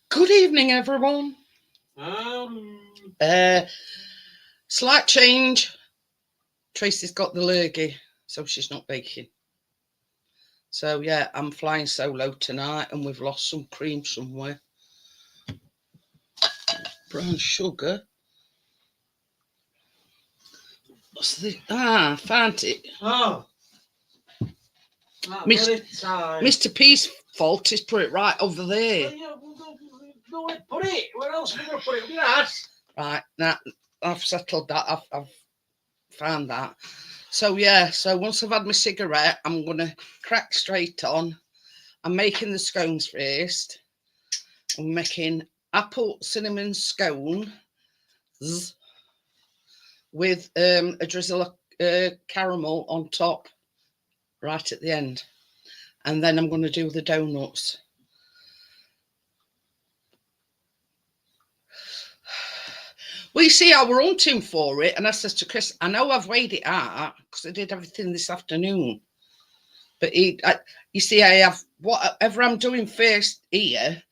Good evening, everyone. Slight change. Tracy's got the lurgy, so she's not baking. So, yeah, I'm flying solo tonight, and we've lost some cream somewhere. Brown sugar. What's this? Ah, found it. Oh. Mr. P's fault is put it right over there. No, put it. Where else are we going to put it? Look at that. Right, now I've settled that. I've found that. So, yeah, so once I've had my cigarette, I'm going to crack straight on. I'm making the scones first. I'm making apple cinnamon scone with a drizzle of caramel on top right at the end. And then I'm going to do the donuts. Well, you see, I were hunting for it, and I says to Chris, I know I've weighed it out because I did everything this afternoon. But you see, I have whatever I'm doing first here,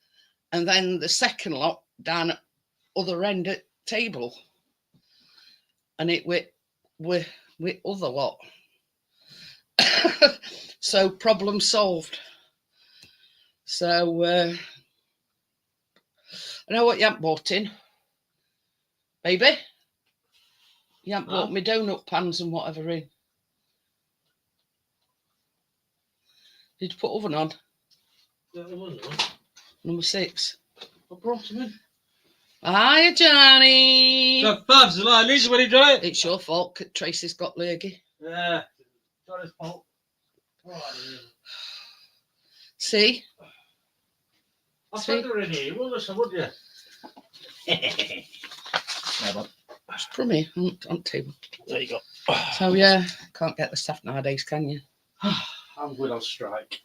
and then the second lot down at other end of table. And it with other lot. So problem solved. So I know what you haven't bought in, baby. You haven't bought me donut pans and whatever in. Did you put oven on? Yeah, there was one. Number 6. I brought him in. Hiya, Johnny. Fabs, like, Lisa, when he dry it. It's your fault. Tracy's got lurgy. Yeah, Johnny's fault. Oh, See? I said they were in here. You wouldn't listen, would you? It's crummy on table. There you go. So, yeah, can't get the stuff nowadays, can you? I'm good on strike.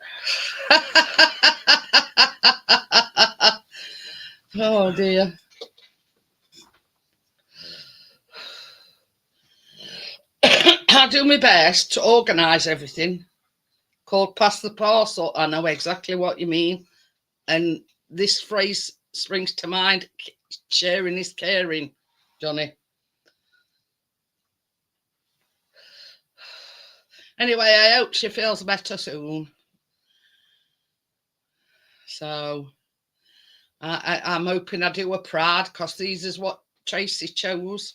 Oh, dear. I do my best to organise everything. Called pass the parcel. I know exactly what you mean. And this phrase springs to mind. Sharing is caring, Johnny. Anyway, I hope she feels better soon. So I'm hoping I do her proud, because these is what Tracy chose.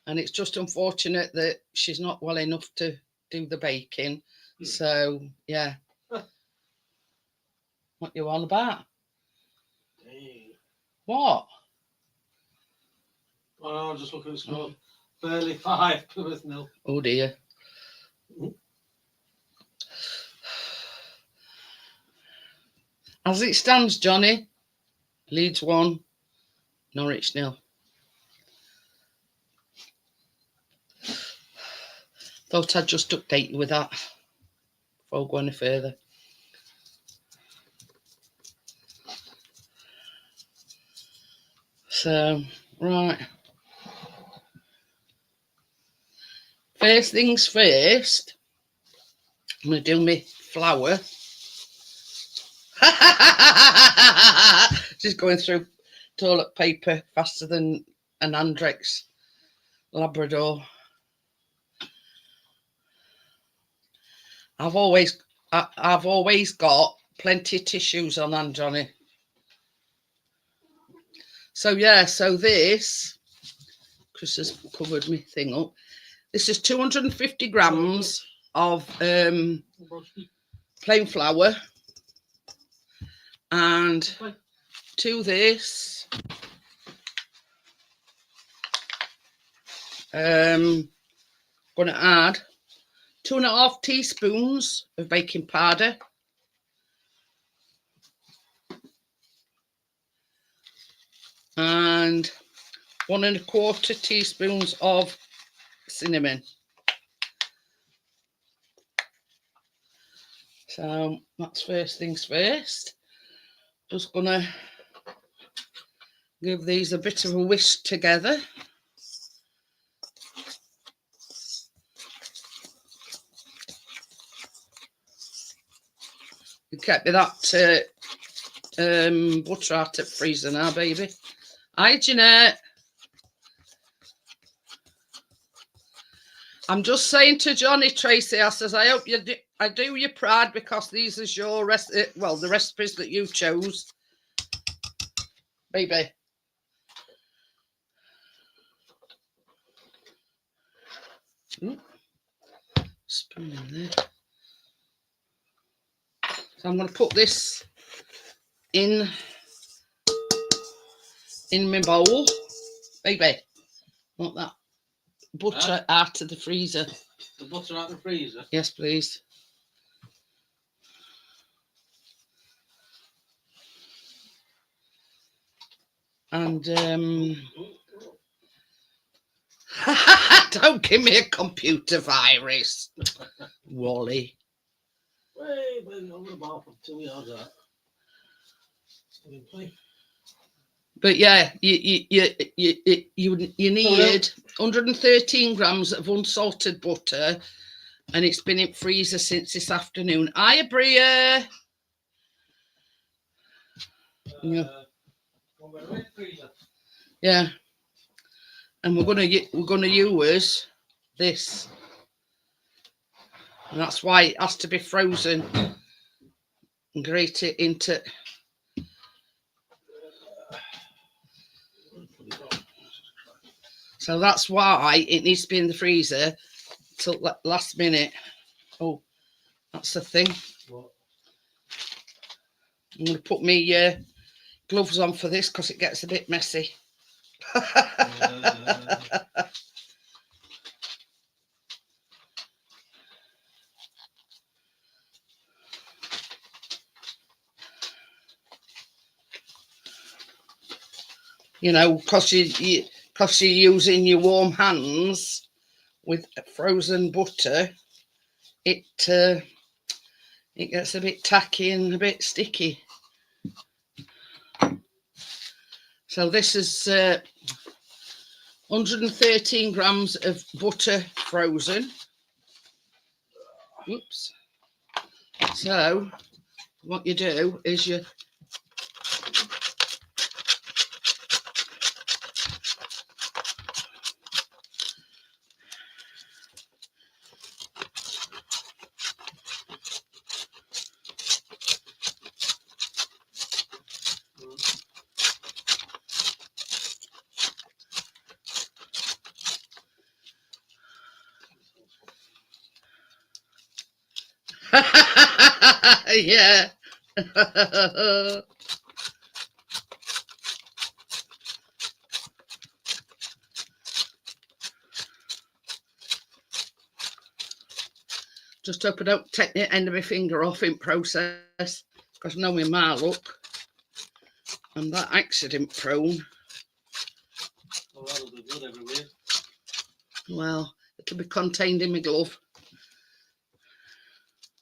And it's just unfortunate that she's not well enough to do the baking. So, yeah. What you on about? Dang. What? Oh, I'm just looking at the score. Barely 5, Plymouth 0. Oh, dear. As it stands, Johnny, Leeds 1, Norwich 0. Thought I'd just update you with that before I go any further. So, right. First things first, I'm going to do my flour. She's going through toilet paper faster than an Andrex Labrador. I've always got plenty of tissues on hand, Johnny. So, yeah, so this, Chris has covered my thing up. This is 250 grams of plain flour. And to this, going to add 2.5 teaspoons of baking powder. And 1.25 teaspoons of cinnamon. So that's first things first. Just gonna give these a bit of a whisk together. You kept me that butter out of freezer now, baby. Hi, Jeanette. I'm just saying to Johnny Tracy, I says, I hope I do you proud because these is your the recipes that you chose, baby. Spoon in there. So I'm going to put this in my bowl, baby. Want that butter out of the freezer? The butter out of the freezer? Yes, please. And don't give me a computer virus, Wally. Wait, I'm about for 2 yards out. But yeah, you need 113 grams of unsalted butter, and it's been in freezer since this afternoon. Hiya, Bria. Yeah, and we're gonna use this, and that's why it has to be frozen and grate it into. So that's why it needs to be in the freezer till last minute. Oh, that's the thing. What? I'm going to put my gloves on for this because it gets a bit messy. You know, because you're using your warm hands with frozen butter, it gets a bit tacky and a bit sticky. So this is 113 grams of butter frozen. Oops. So what you do is you yeah. Just hope I don't take the end of my finger off in process, because knowing my luck, I'm that accident prone. Oh, that'll be good everywhere. Well, it'll be contained in my glove.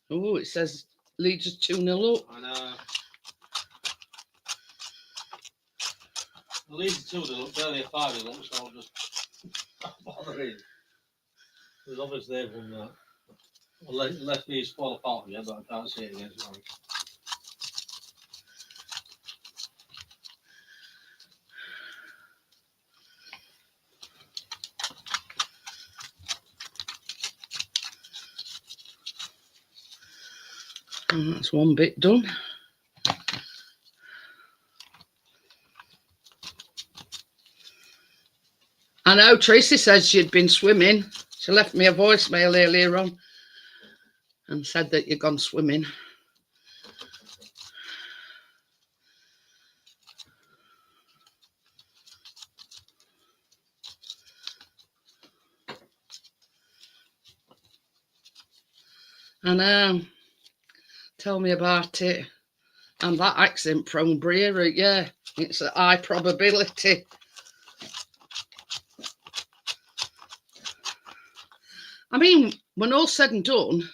Oh, it says Leeds is 2-0 up. I know. The Leeds are 2-0 up, barely a 5-0 up, so I'll just bothering. There's obviously they've won that. Unless these fall apart again, but I can't see it against Norwich. And that's one bit done. I know Tracy said she'd been swimming. She left me a voicemail earlier on and said that you'd gone swimming. I know. Tell me about it. I'm that accident prone, Bria. Yeah, it's a high probability. I mean, when all's said and done,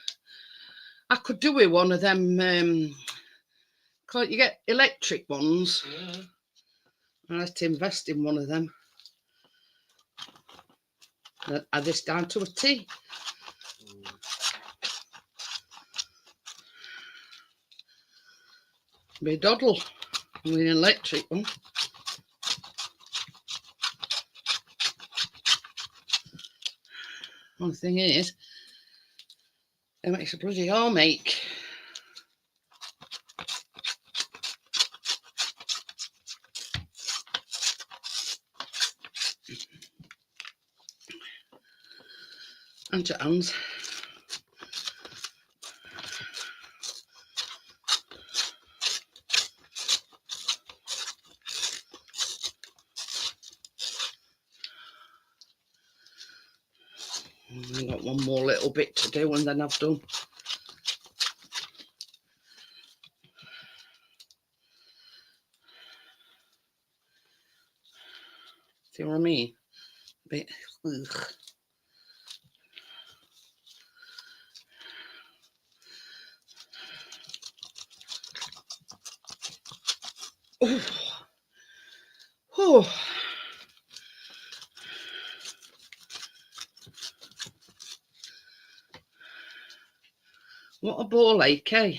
I could do with one of them. Can't you get electric ones? Yeah. I have to invest in one of them. Are this down to a T? Be doddle. with an electric one. One thing is, it makes a bloody arm ache. And your hands. I've got one more little bit to do and then I've done. See what I mean? A bit. Ugh. Oh. Oh. What a ball ache, eh?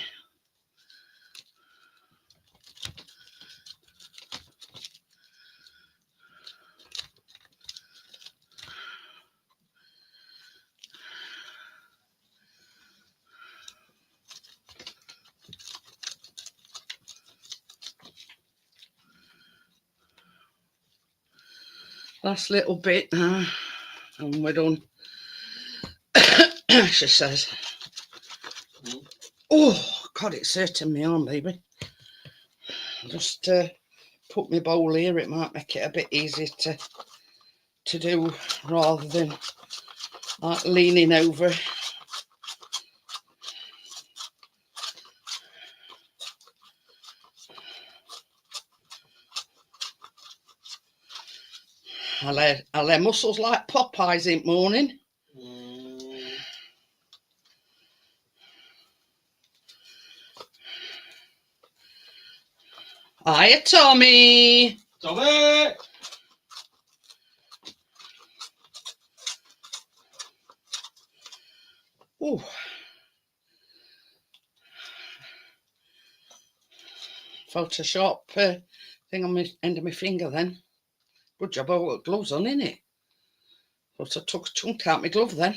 Last little bit now, and we're done. She says. Oh, God, it's hurting my arm, baby. Just put my bowl here. It might make it a bit easier to do rather than like leaning over. Are their muscles like Popeyes in the morning? Hiya, Tommy. Tommy! Oh. Photoshop thing on my end of my finger then. Good job I got gloves on, innit? But I took a chunk out my glove then.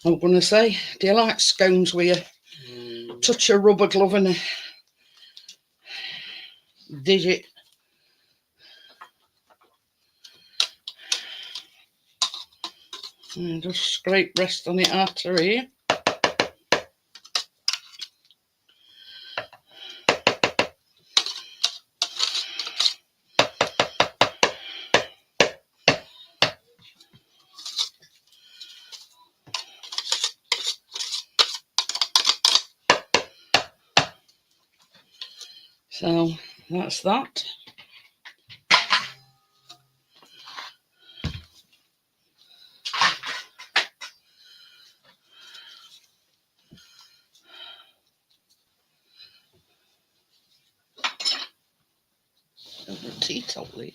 I'm going to say, do you like scones with a touch of rubber glove and a digit? And just scrape rest on it after here. So that's that. Over a tea towel here.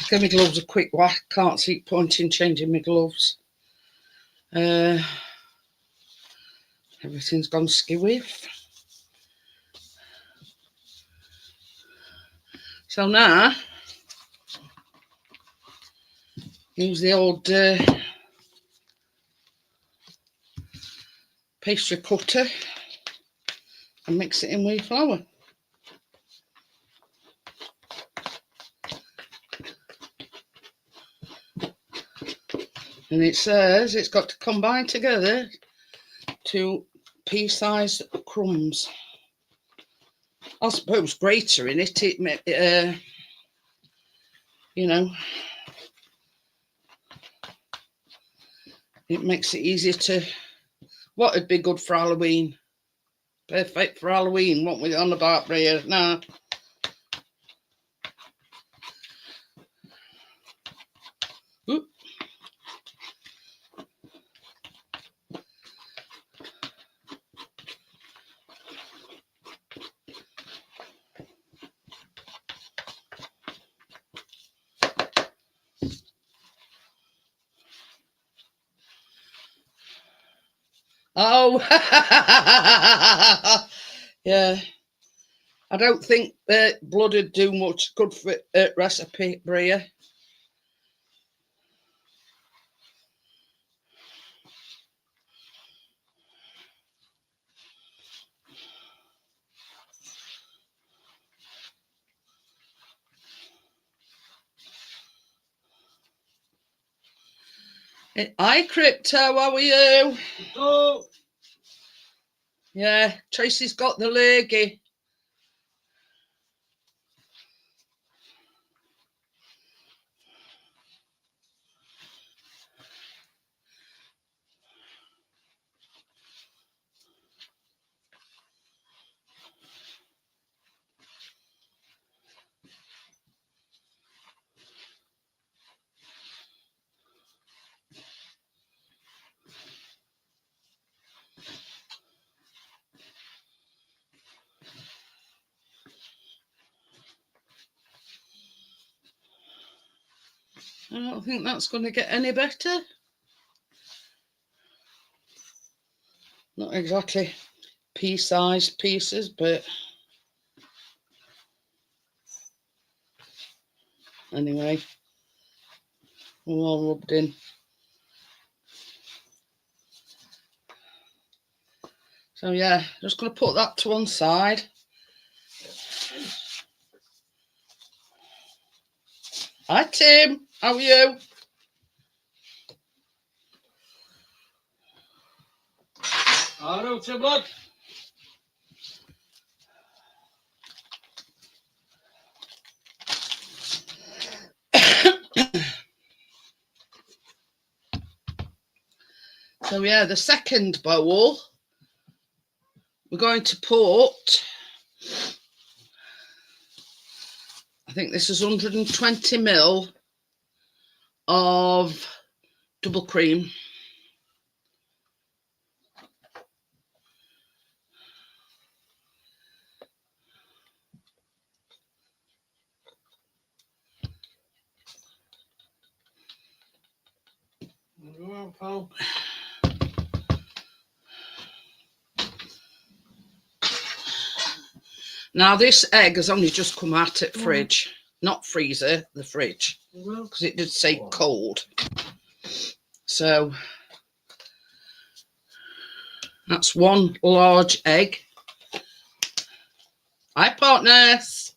Give my gloves a quick whack. Can't see point in changing my gloves. Everything's gone skewiff. So now, use the old pastry cutter and mix it in with flour. And it says it's got to combine together to pea-sized crumbs. I suppose grater in it, you know, it makes it easier to, what would be good for Halloween? Perfect for Halloween, what we're on about here now. Oop. Oh, yeah. I don't think blood would do much good for recipe, Bria. Hi, Crypto. How are you? Oh, Yeah, Tracy's got the lurgy. I don't think that's going to get any better. Not exactly pea-sized pieces, but anyway, we're all rubbed in. So yeah, just going to put that to one side. Hi, Tim. How are you? hello, Blood. So yeah, the second bowl, we're going to put, I think this is 120 ml of double cream. Now this egg has only just come out of fridge, not freezer, the fridge, because it did say cold. So that's one large egg. Hi, partners.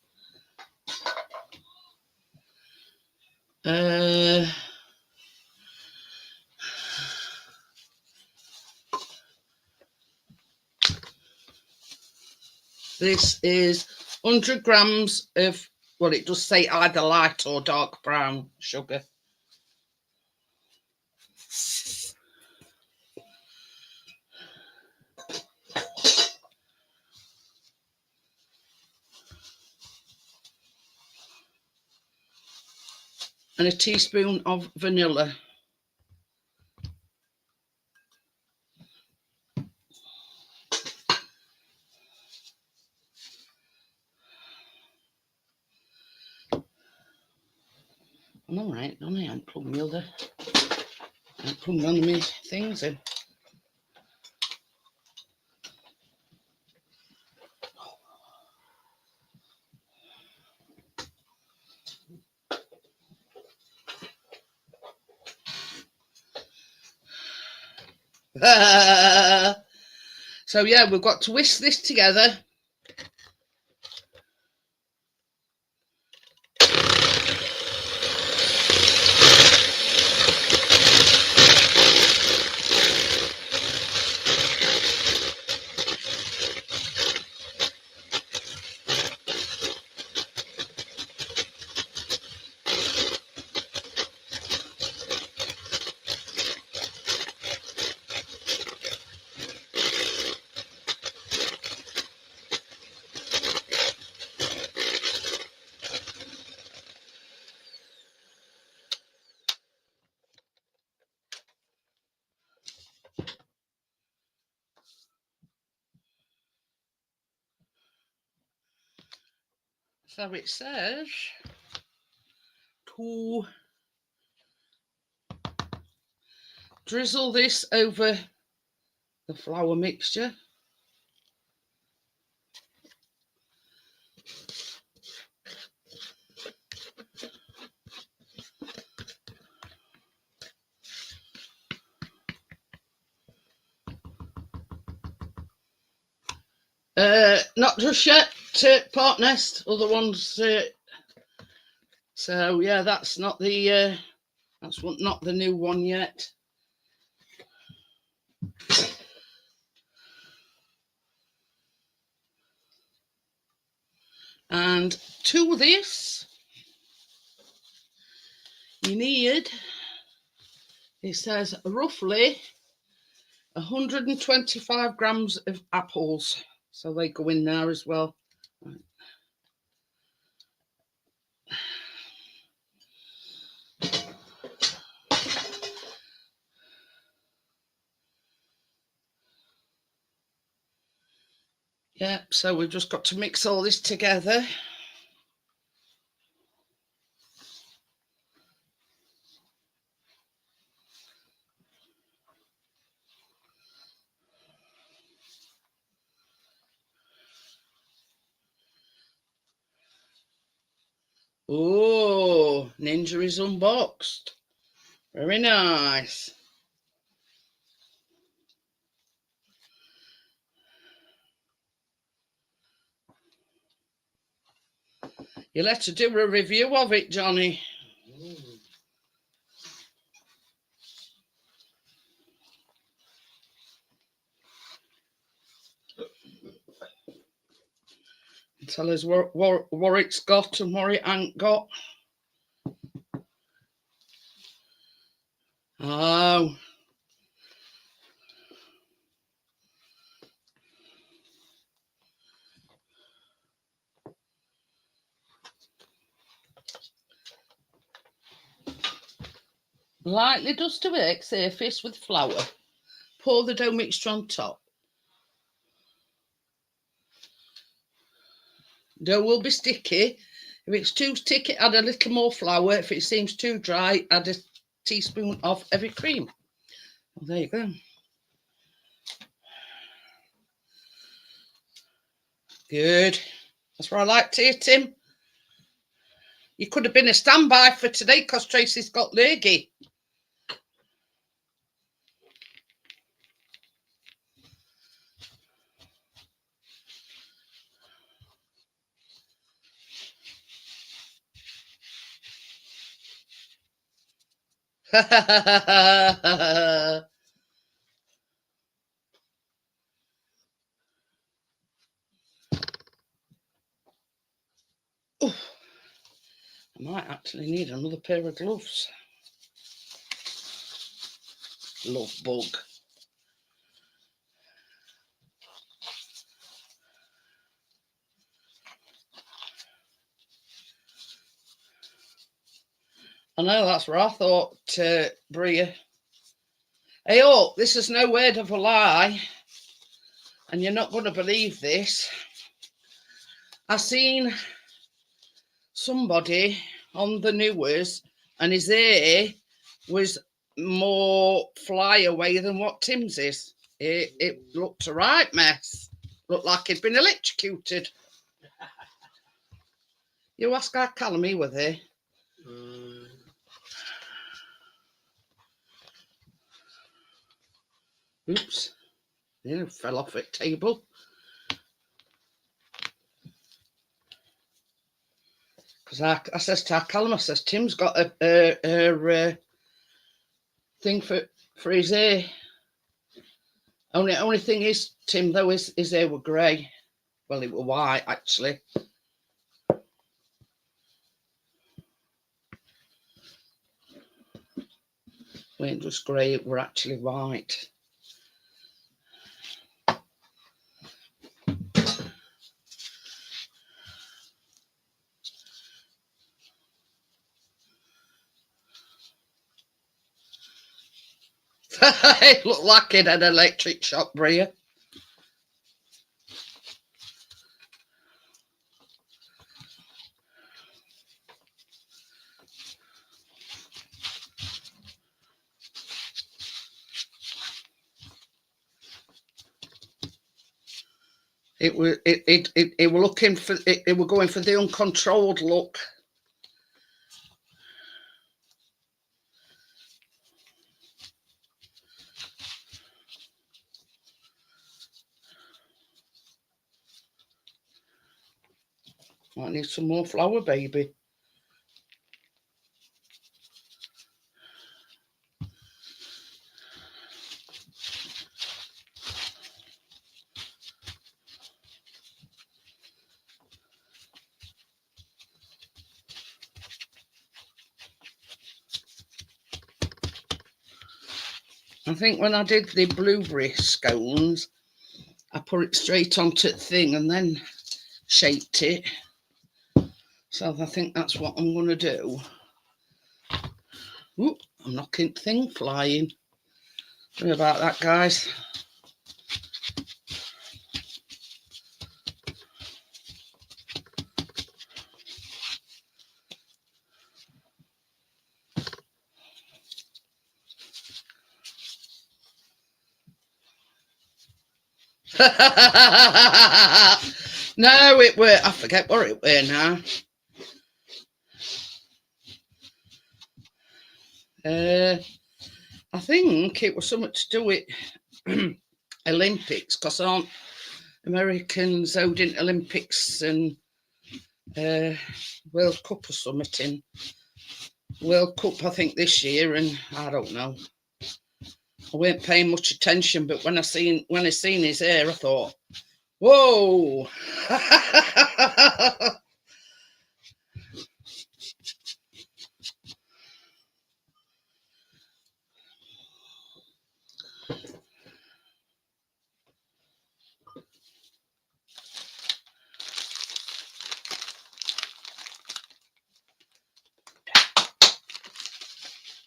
This is 100 grams of, well, it does say either light or dark brown sugar. And a teaspoon of vanilla. I'm all right, don't I? I ain't plugging the other. I ain't plugging none of my things in. So yeah, we've got to whisk this together. So it says to drizzle this over the flour mixture. Not just yet, Port Nest, other ones. So yeah, that's not the not the new one yet. And to this, you need, it says roughly 125 grams of apples. So they go in there as well. Right. Yeah, so we've just got to mix all this together. Oh, Ninja is unboxed. Very nice. You'll have to do a review of it, Johnny. Tell us what it's got and what it ain't got. Oh. Lightly dust a bake surface with flour. Pour the dough mixture on top. Dough will be sticky. If it's too sticky, add a little more flour. If it seems too dry, add a teaspoon of heavy cream. Well, there you go. Good. That's what I like to hear, Tim. You could have been a standby for today because Tracy's got lurgy. I might actually need another pair of gloves. Love bug. I know, that's what I thought, Bria. Hey, oh, this is no word of a lie, and you're not going to believe this. I seen somebody on the news, and his hair was more fly away than what Tim's is. It looked a right mess. Looked like he'd been electrocuted. You ask our Callum, he was there. Oops. Yeah, fell off at table. Because I says to our Callum, I says, Tim's got a thing for his hair. Only thing is, Tim, though, his hair were grey. Well, it were white, actually. It weren't just grey, it were actually white. It looked like it had an electric shock, Bria. It were looking for it were going for the uncontrolled look. Might need some more flour, baby. I think when I did the blueberry scones, I put it straight onto the thing and then shaped it. So I think that's what I'm going to do. Ooh, I'm knocking the thing flying. Sorry about that, guys. No, it were. I forget what it were now. I think it was something to do with Olympics, because aren't Americans holding Olympics and World Cup or something? World Cup, I think, this year, and I don't know. I weren't paying much attention, but when I seen his hair, I thought, whoa.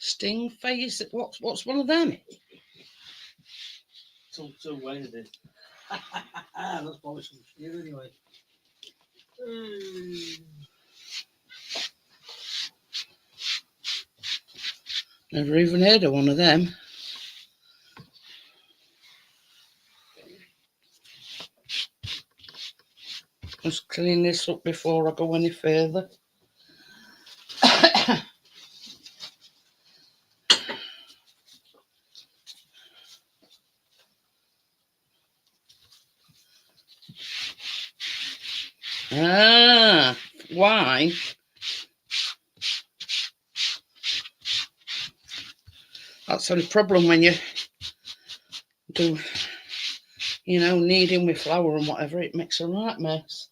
Sting face. What's one of them? Two ways it. That's probably some shit anyway. Never even heard of one of them. Just clean this up before I go any further. Why? That's the only problem when you do, kneading with flour and whatever, it makes a right mess.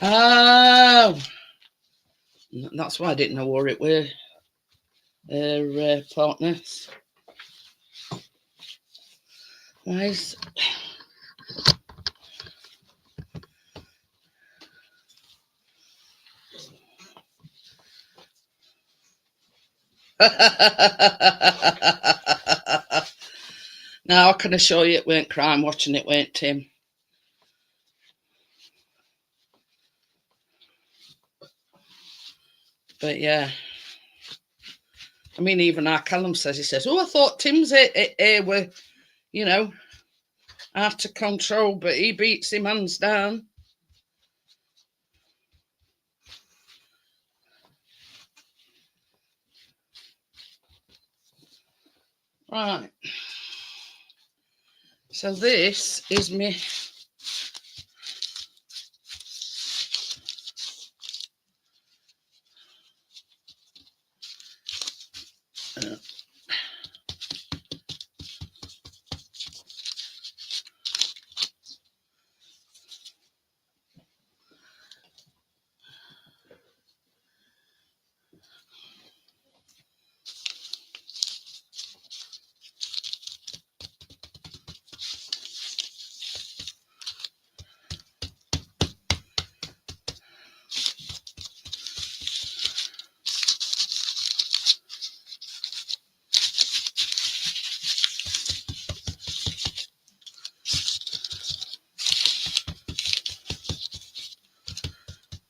Oh, that's why I didn't know where it were. Her partners. Why is... Now I can assure you it weren't crime watching it, weren't Tim? But yeah, I mean, even our Callum says, he says, oh, I thought Tim's hair were, out of control, but he beats him hands down. Right. So this is me.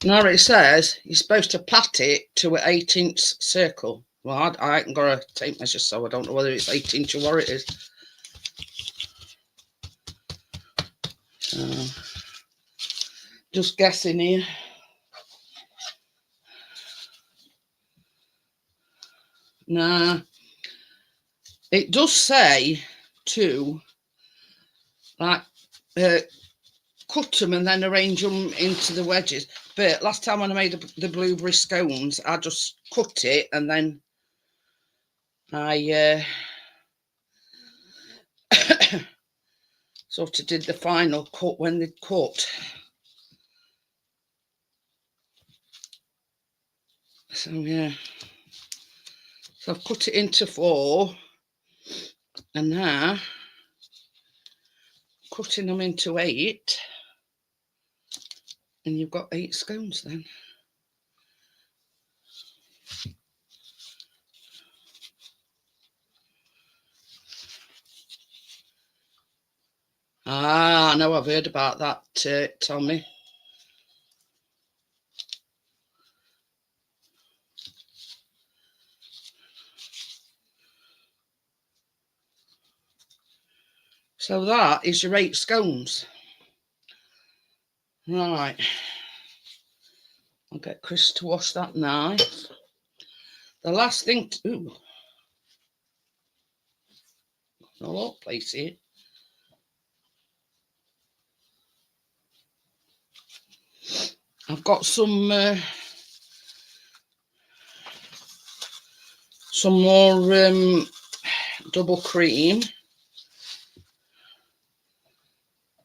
Now it says you're supposed to pat it to an 8-inch circle. Well, I ain't got a tape measure, so I don't know whether it's 8" or what it is. So, just guessing here. Nah, it does say to like cut them and then arrange them into the wedges. But last time when I made the blueberry scones, I just cut it and then I sort of did the final cut when they'd cut. So yeah, so I've cut it into 4, and now cutting them into 8, and you've got 8 scones then. Ah, I know, I've heard about that, Tommy. So that is your 8 scones. Right. I'll get Chris to wash that knife. The last thing to... Ooh. A lot of place here. I've got some more double cream,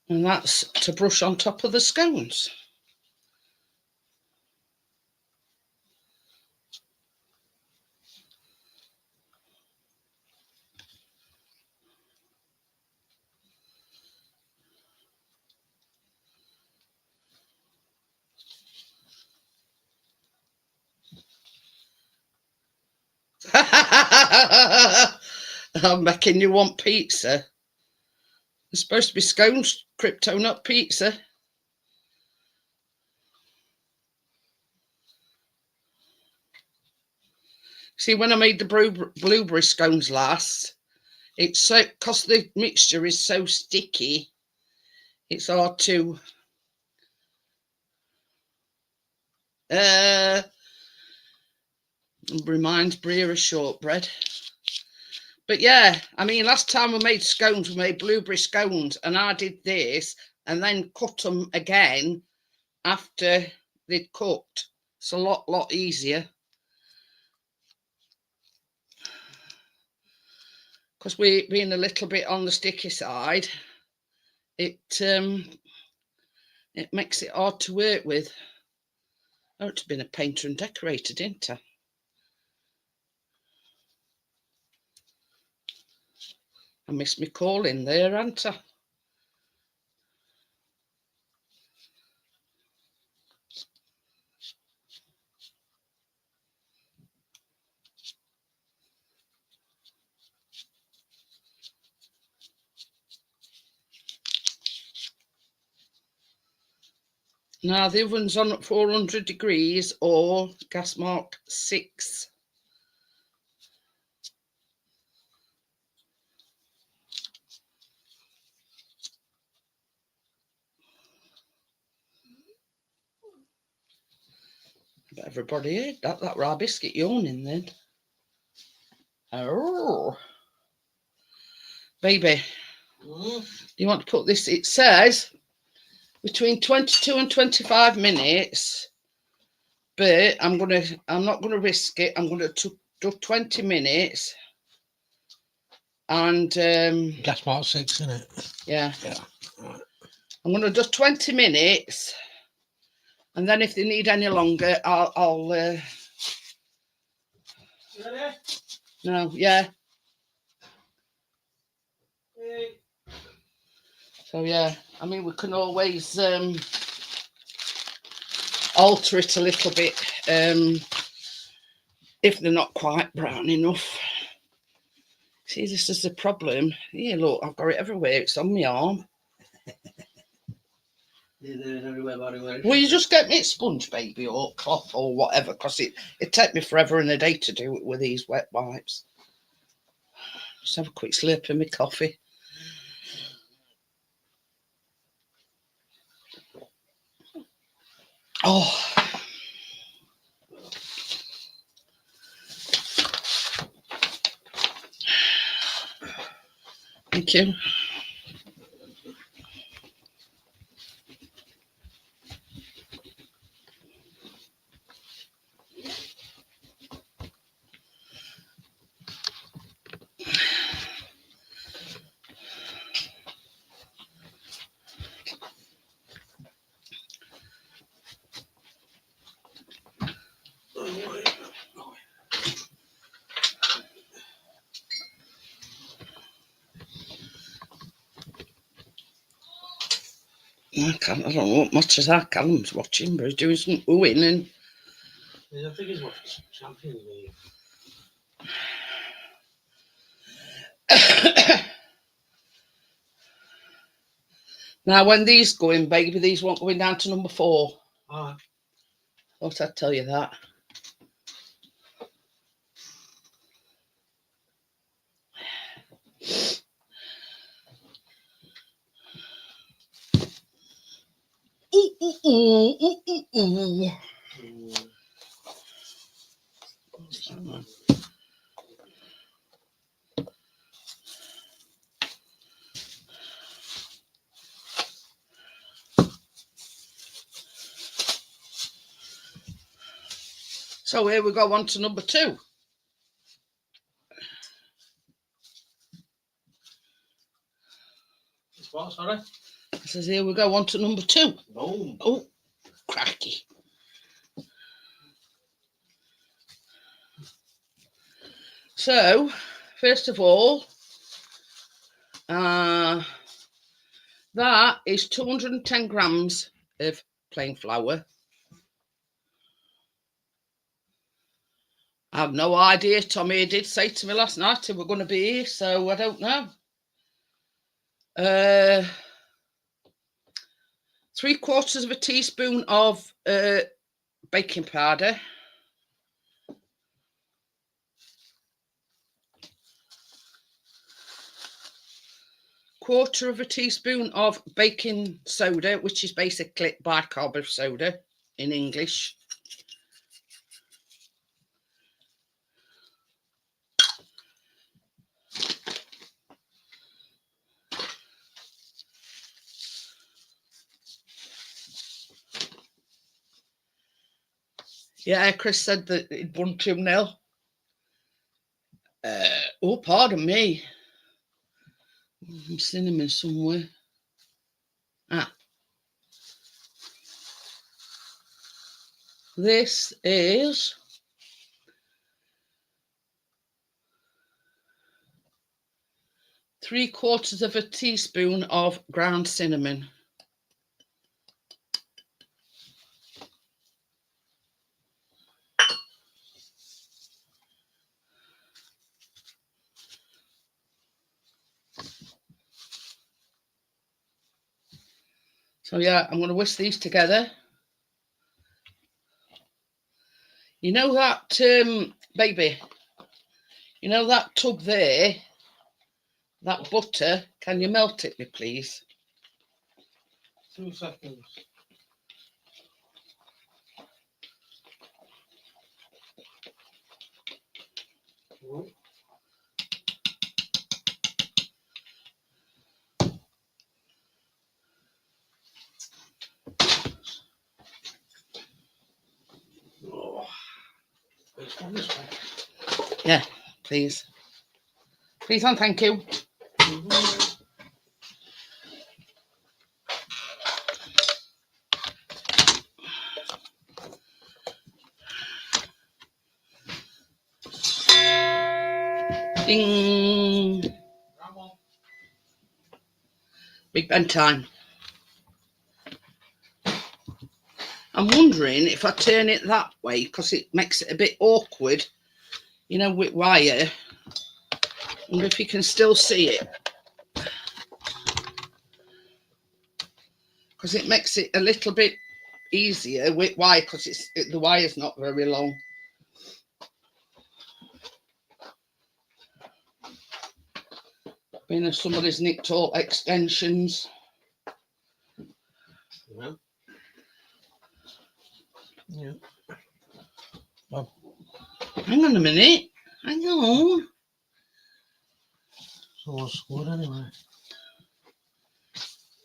and that's to brush on top of the scones. I'm making you want pizza. It's supposed to be scones, crypto, not pizza. See, when I made the blueberry scones last, it's so, because the mixture is so sticky, it's hard to reminds Bria of shortbread. But yeah, I mean, last time we made scones, we made blueberry scones, and I did this and then cut them again after they'd cooked. It's a lot easier. Because we being a little bit on the sticky side, it makes it hard to work with. Oh, it's been a painter and decorator, didn't I? I missed my call in there, hadn't I? Now the oven's on at 400 degrees or gas mark 6. But everybody heard that raw biscuit yawning then. Oh, baby, you want to put this? It says between 22 and 25 minutes, but I'm not gonna risk it. I'm gonna do 20 minutes, and gas mark 6, isn't it? Yeah. I'm gonna do 20 minutes, and then if they need any longer, I'll no, yeah. So yeah, I mean, we can always alter it a little bit if they're not quite brown enough. See, this is the problem. Here, look, I've got it everywhere. It's on my arm. Will you just get me a sponge, baby, or cloth or whatever? Because it take me forever and a day to do it with these wet wipes. Just have a quick slurp of my coffee. Oh. Thank you. I don't know what much as our Callum's watching, but he's doing some oohing and. Yeah, I think he's watching Champions League. Now, when these go in, baby, these won't go in down to number 4. Alright. Thought I'd tell you that. Ooh, ooh, ooh, ooh, ooh, ooh. So here we go on to number 2. It's what, sorry? I says here we go on to number 2. Boom. Oh, cracky. So, first of all, that is 210 grams of plain flour. I have no idea. Tommy did say to me last night we were going to be here, so I don't know. 3/4 of a teaspoon of baking powder. 1/4 of a teaspoon of baking soda, which is basically bicarb soda in English. Yeah, Chris said that he'd won 2-0. Oh, pardon me. Cinnamon somewhere. Ah. This is 3/4 of a teaspoon of ground cinnamon. So yeah, I'm going to whisk these together. You know that, baby, you know that tub there, that butter, can you melt it, me please? 2 seconds. Oh. Yeah, please. Please and thank you. Ding. Big Ben time. I'm wondering if I turn it that way, because it makes it a bit awkward, you know, with wire. I wonder if you can still see it. because it makes it a little bit easier with wire, because the wire's not very long. Being as somebody's nicked all extensions. Yeah. Yeah. Well, hang on a minute. Hang on. So what's good anyway?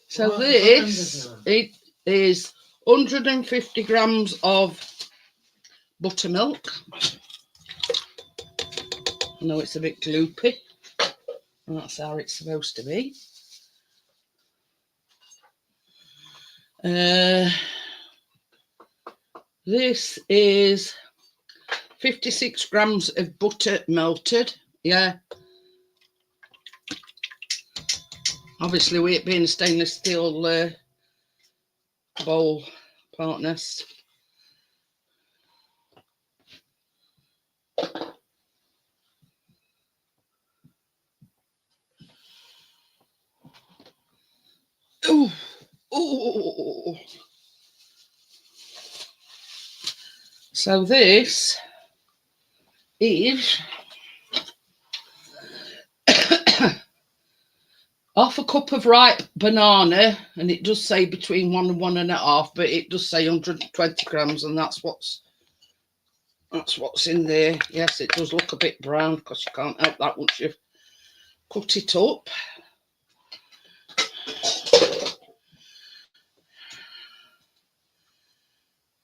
So Well, this, it is 150 grams of buttermilk. I know it's a bit gloopy. And that's how it's supposed to be. This is 56 grams of butter melted. Yeah. Obviously, with it being a stainless steel bowl, partners. Oh, oh. So this is half a cup of ripe banana, and it does say between 1 and 1.5, but it does say 120 grams, and that's what's in there. Yes, it does look a bit brown because you can't help that once you've cut it up.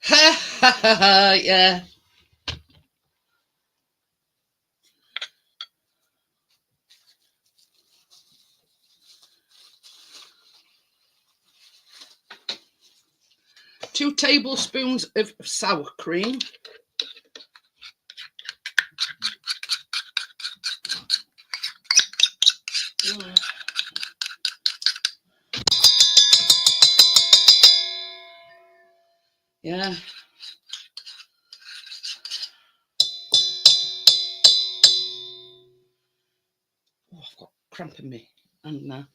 Ha ha ha ha, yeah. Two tablespoons of sour cream. Yeah. Oh, I've got cramp in me hand now.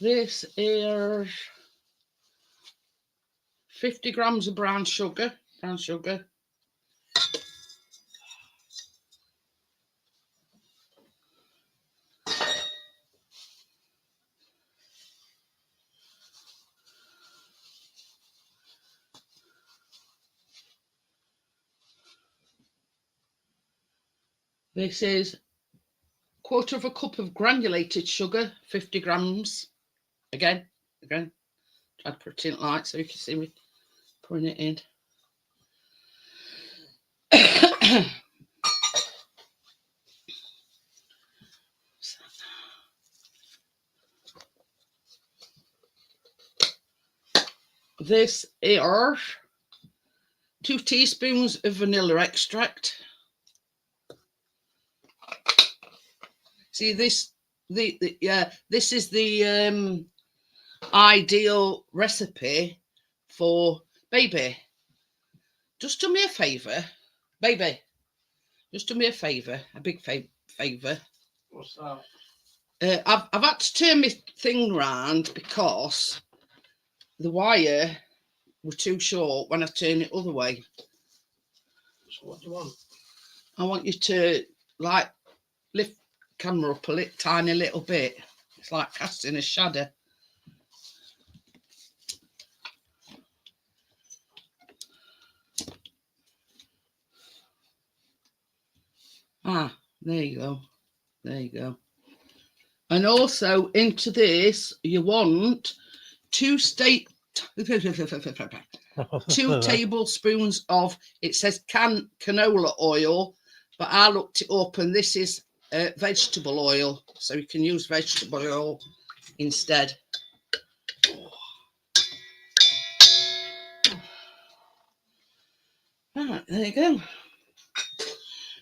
This is 50 grams of brown sugar. This is 1/4 cup of granulated sugar, 50 grams. Again, try to put it in light so you can see me putting it in. This is 2 teaspoons of vanilla extract. See this, this is the ideal recipe for baby. Just do me a favour, baby. Just do me a favour, a big favour. What's that? I've had to turn my thing round because the wire were too short when I turn it other way. So what do you want? I want you to like lift the camera up a tiny little bit. It's like casting a shadow. Ah, there you go. There you go. And also into this, you want 2 tablespoons of, it says canola oil, but I looked it up and this is vegetable oil. So you can use vegetable oil instead. Right, there you go.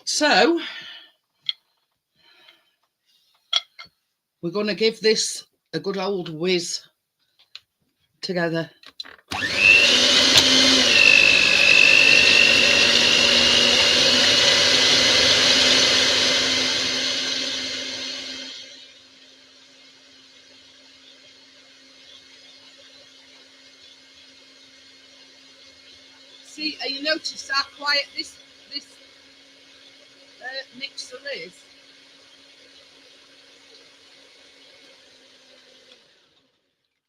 So we're going to give this a good old whiz together. notice how quiet this mixer is?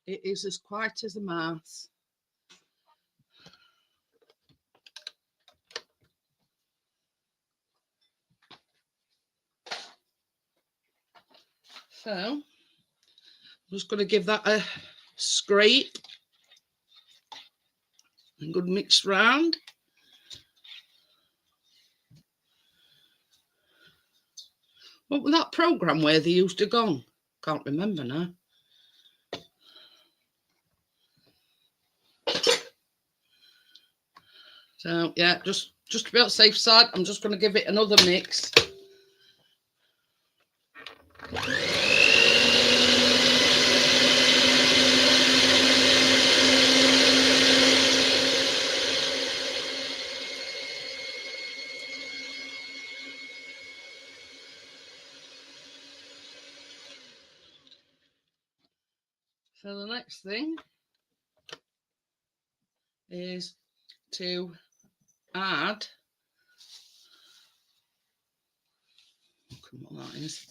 It is as quiet as a mouse. So I'm just going to give that a scrape and good mix round. What was that programme where they used to go? Can't remember now. So yeah, just to be on the safe side, I'm just going to give it another mix. So the next thing is to add, what that is,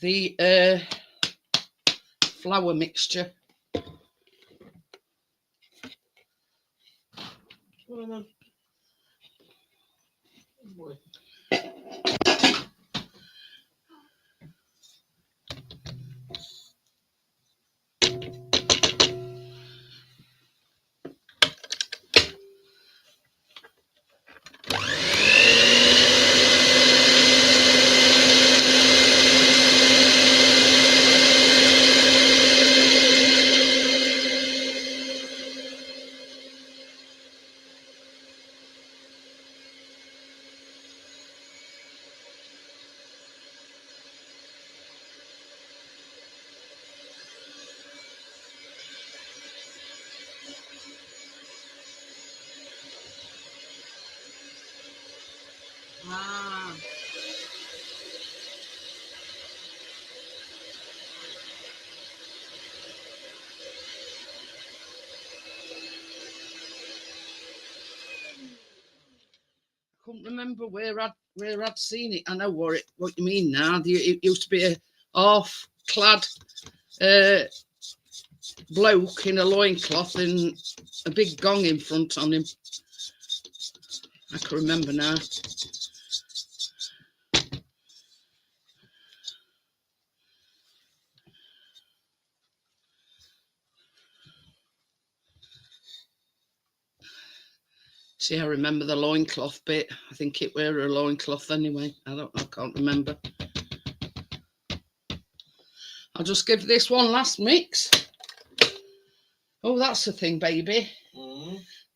the flour mixture. Ah. I couldn't remember where I'd seen it. I know what you mean now. It used to be a half-clad bloke in a loincloth and a big gong in front on him. I can remember now. See, I remember the loincloth bit. I think it were a loincloth anyway. I can't remember. I'll just give this one last mix. Oh, that's the thing, baby.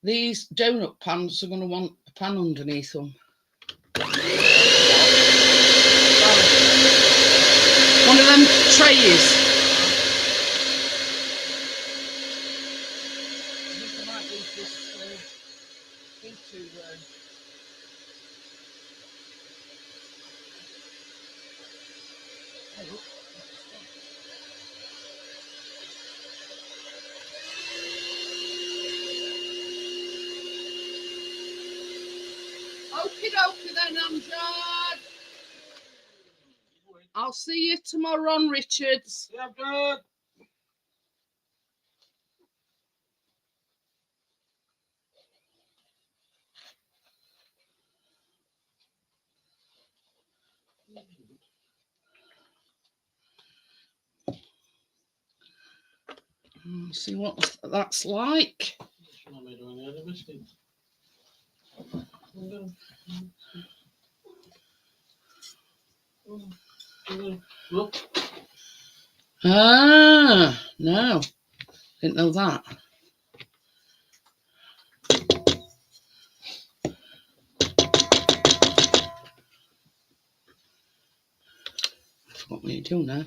These donut pans are going to want a pan underneath them. One of them trays. I might use this into okie dokie then, Amjad. I'll see you tomorrow on Richards. Yeah, good. See what that's like. Ah, no, didn't know that. What will you do now?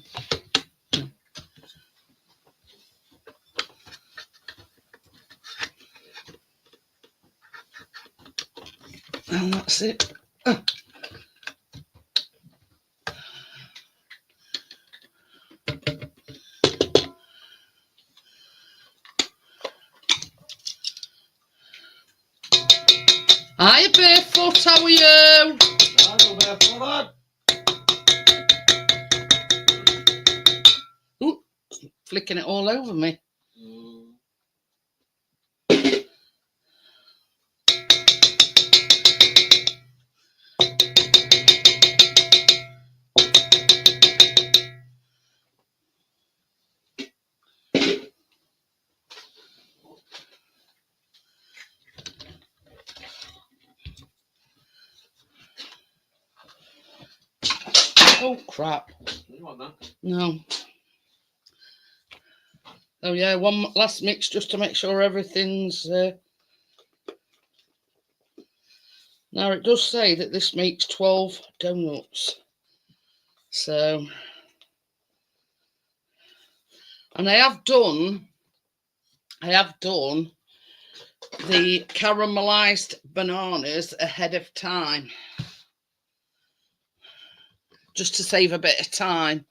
And that's it. barefoot, how are you? I go barefoot, lad. Ooh, flicking it all over me. Oh crap. You want that? No. Oh yeah, one last mix just to make sure everything's now it does say that this makes 12 donuts. So, and I have done the caramelized bananas ahead of time, just to save a bit of time.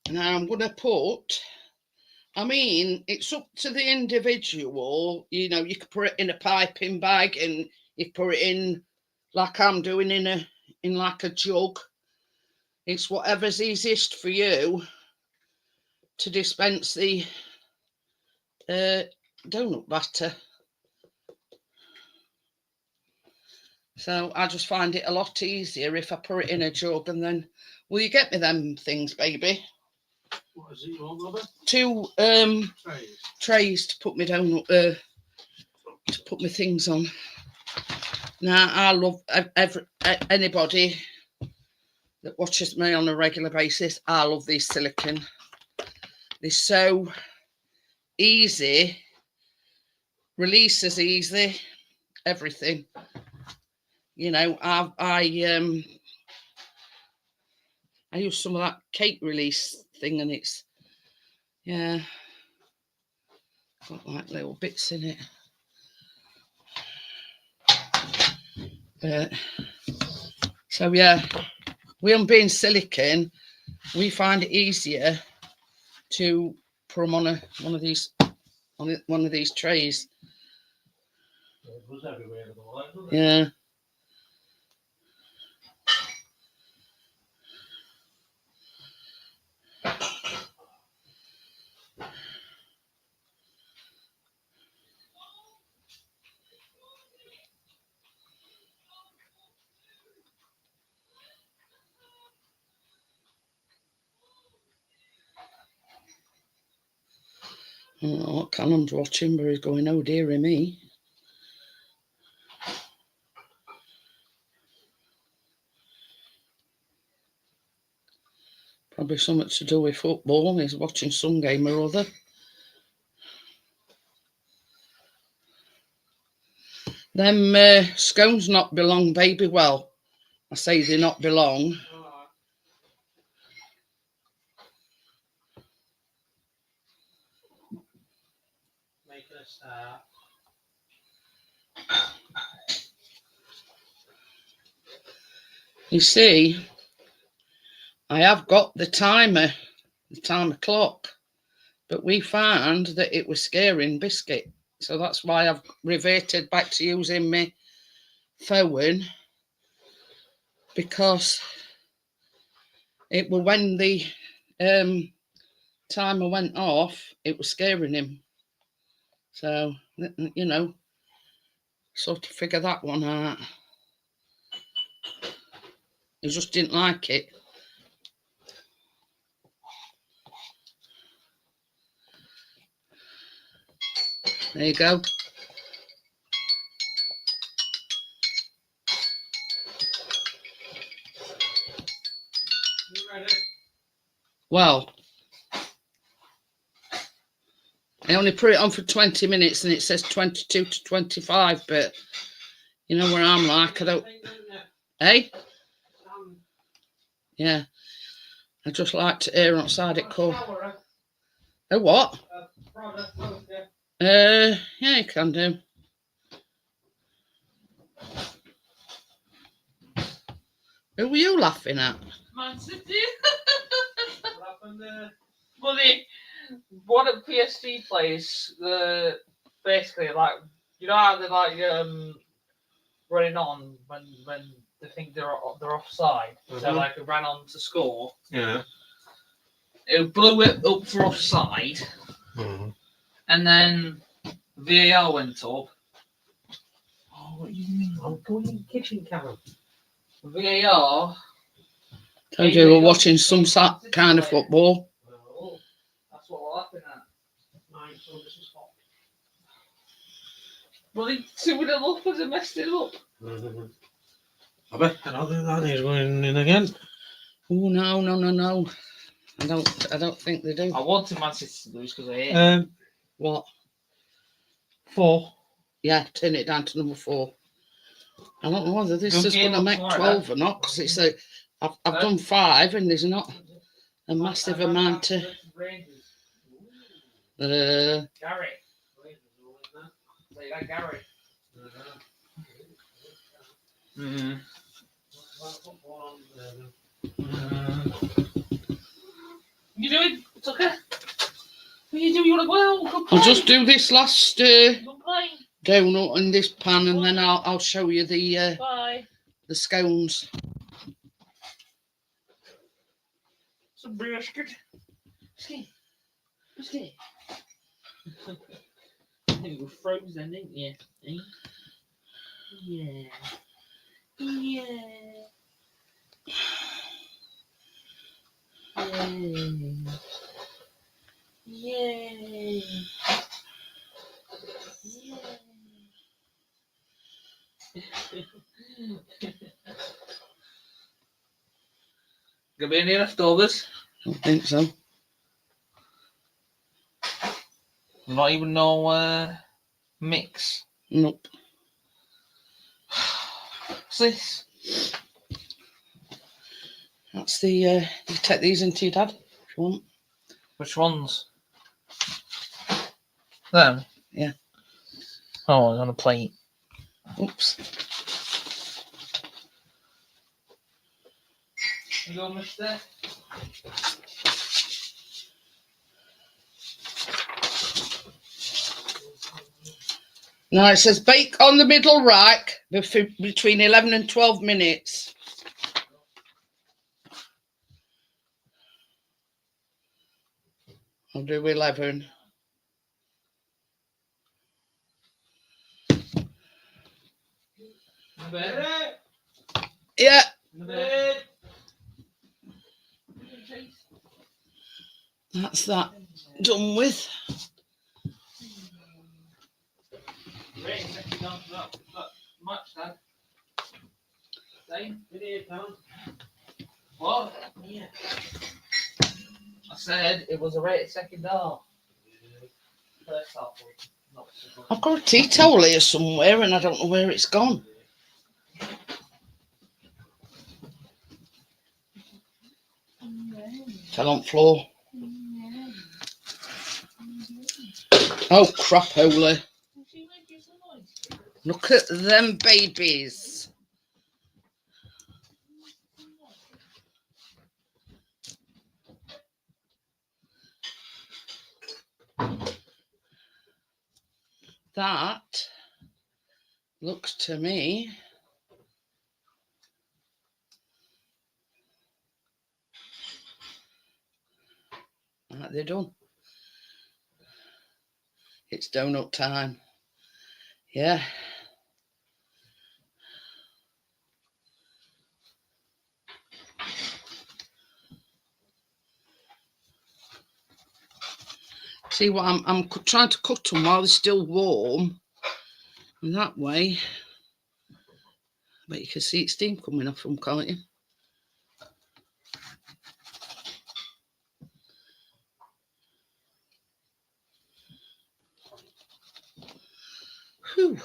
Now I'm going to put, I mean, it's up to the individual. You know, you could put it in a piping bag and you put it in like I'm doing in like a jug. It's whatever's easiest for you to dispense the donut batter. So I just find it a lot easier if I put it in a jug, and then will you get me them things, baby? What is it you want, Robert? 2 trays to put my donut to put my things on. Now I love anybody that watches me on a regular basis. I love these silicone. They're so easy, releases easy, everything. You know, I use some of that cake release thing, and it's got like little bits in it. So yeah, we on being silicone, we find it easier to put them on one of these trays. It was everywhere, doesn't it? Yeah. I don't know what Callum's watching, but he's going, oh dearie me. Probably something to do with football. He's watching some game or other. Them scones not belong, baby. Well, I say they not belong. Making a start. You see, I have got the timer clock, but we found that it was scaring biscuit. So that's why I've reverted back to using my phone, because it was when the timer went off, it was scaring him. So, you know, sort of figure that one out. He just didn't like it. There you go. You ready? Well, I only put it on for 20 minutes and it says 22 to 25, but you know where I'm like, I don't... Hey? Yeah. I just like to err outside it cold. Oh, what? Yeah, you can do. Who were you laughing at? Man City. What happened there? Bloody one of PSG players. Basically, like you know how they're like running on when they think they're offside. So like it ran on to score. Yeah. It blew it up for offside, and then VAR went up. Oh, what do you mean? I'm going in the kitchen, Karen. VAR. Told you we were watching some kind of football. Oh, that's what we're laughing at. Right, so this is hot. Well, he two it up and messed it up. I bet that is going in again. Oh no. I don't think they do. I wanted Man City to lose because I hate What? 4. Yeah, turn it down to number 4. I don't know whether this Good is going game to up make tomorrow, 12 or not, because it's a. I've done 5 and there's not a massive amount to. Gary. So you got Gary. You doing? It's okay. What you do? You want to go out? I'll just do this last Go play. donut in this pan, and then I'll show you the Bye. scones. Some brisket. Biscuit. I think you were frozen, didn't you? Eh? Yeah. Yeah. Yay. Gonna be any leftovers? I don't think so. Not even no mix. Nope. What's this? That's the. You take these into your dad if you want. Which ones? Them? Yeah. Oh, on a plate. Oops. You go, mister? Now it says bake on the middle rack between 11 and 12 minutes. I'll do 11. Yeah. That's that done with. Much, Dad. Same. What? Yeah. I said it was a rated second half. First half was not so good. I've got a tea towel here somewhere and I don't know where it's gone. Fell on floor. Oh, crap, holy. Look at them babies. That looks to me like they're done. It's donut time. Yeah. See what I'm trying to cut them while they're still warm, and that way, but you can see it's steam coming off them, can't you? Whew.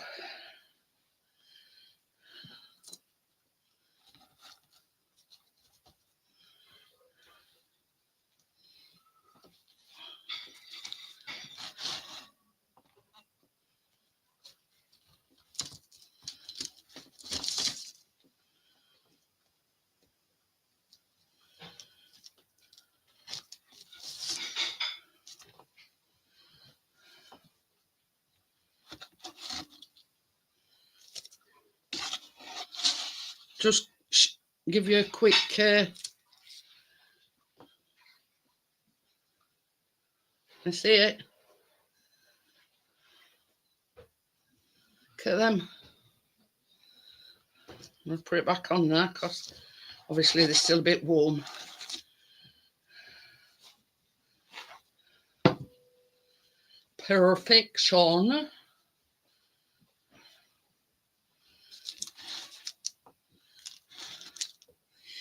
just give you a quick I see it. Look at them. I'll put it back on there because obviously they're still a bit warm. Perfection.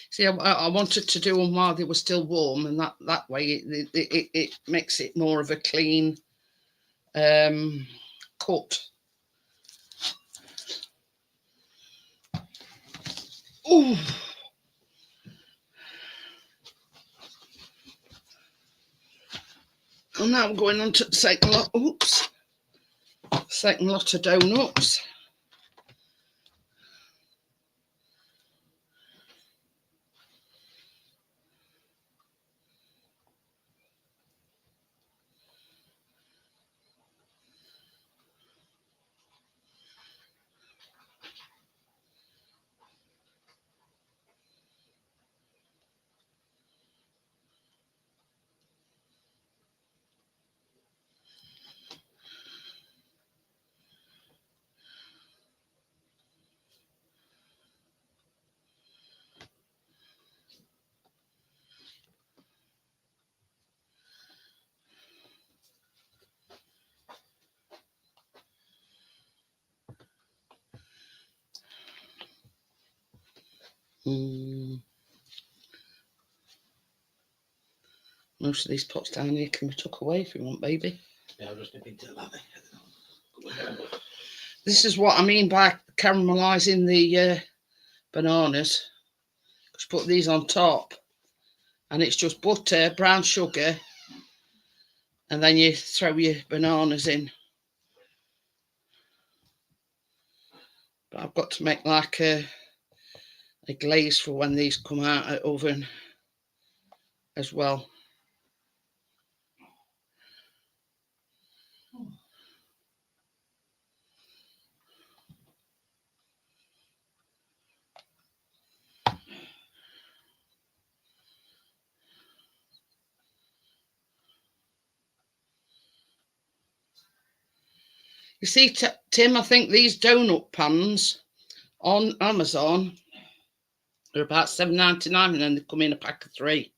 See, I wanted to do them while they were still warm, and that way it makes it more of a clean cut. Ooh. And now I'm going on to the second lot. Oops. Second lot of donuts. Most of these pots down here can be took away if you want, baby. Yeah, I'll just nip into that. This is what I mean by caramelising the bananas. Just put these on top, and it's just butter, brown sugar, and then you throw your bananas in. But I've got to make like a glaze for when these come out of the oven as well. You see, Tim, I think these donut pans on Amazon are about $7.99, and then they come in a pack of 3.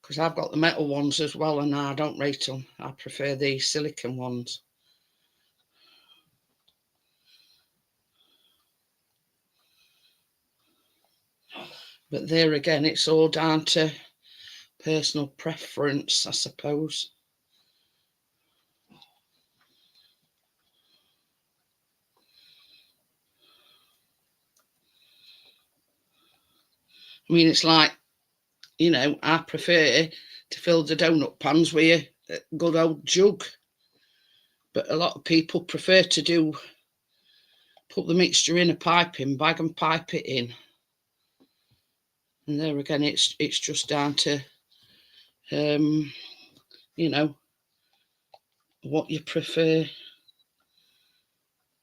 Because I've got the metal ones as well, and I don't rate them. I prefer the silicone ones. But there again, it's all down to personal preference, I suppose. I mean, it's like, you know, I prefer to fill the donut pans with a good old jug. But a lot of people prefer to put the mixture in a piping bag and pipe it in. And there again, it's just down to, you know, what you prefer.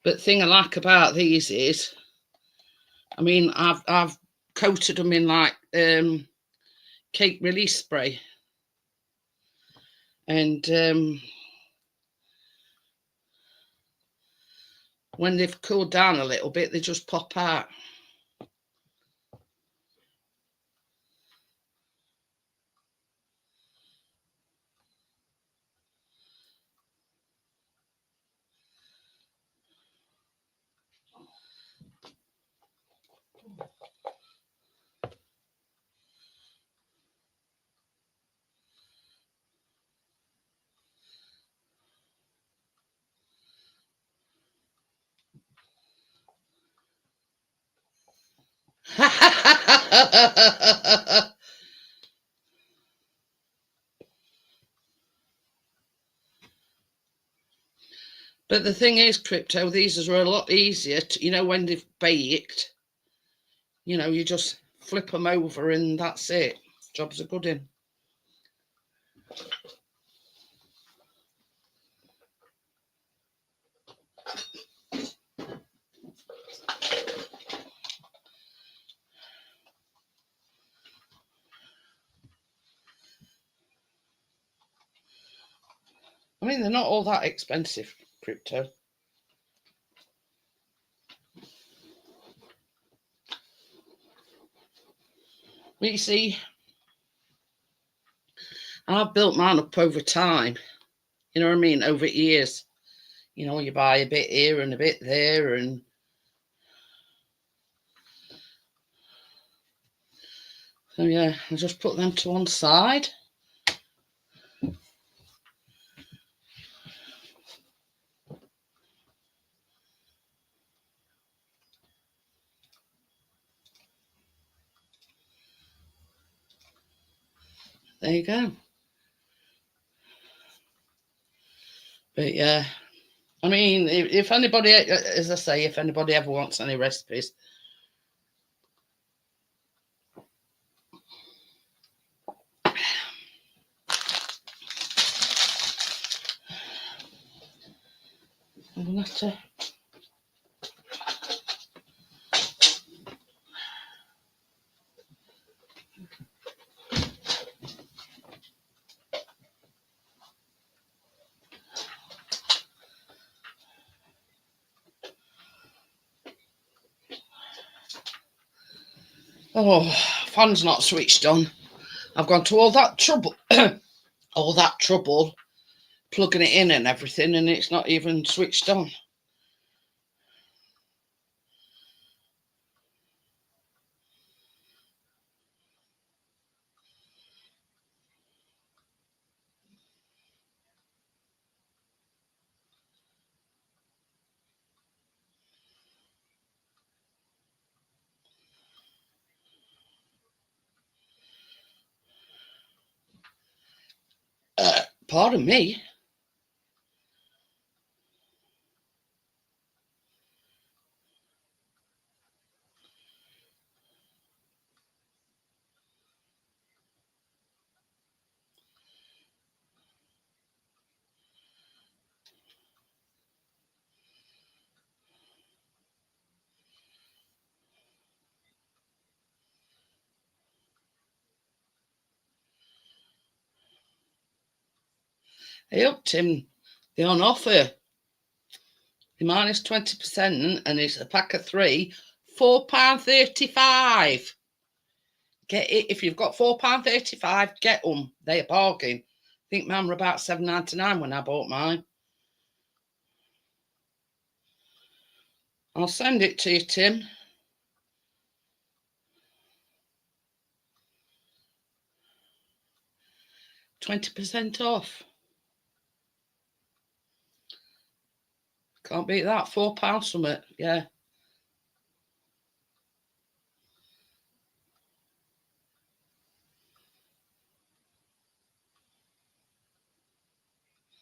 But the thing I like about these is, I mean, I've coated them in like cake release spray, and when they've cooled down a little bit, they just pop out. But the thing is, Crypto, these are a lot easier to, you know, when they've baked, you know, you just flip them over and that's it. Jobs are good in. I mean, they're not all that expensive, Crypto. But you see, I've built mine up over time. You know what I mean? Over years. You know, you buy a bit here and a bit there, and so yeah, I just put them to one side. There you go. But yeah, I mean, if anybody, as I say, if anybody ever wants any recipes, I'm gonna have to. Oh, fan's not switched on. I've gone to all that trouble, plugging it in and everything, and it's not even switched on. Pardon me. Hey up, Tim. They're on offer. The minus 20%, and it's a pack of 3, £4.35. Get it if you've got £4.35. Get them. They're a bargain. I think mine were about £7.99 when I bought mine. I'll send it to you, Tim. 20% off. Can't beat that. £4 from it. Yeah.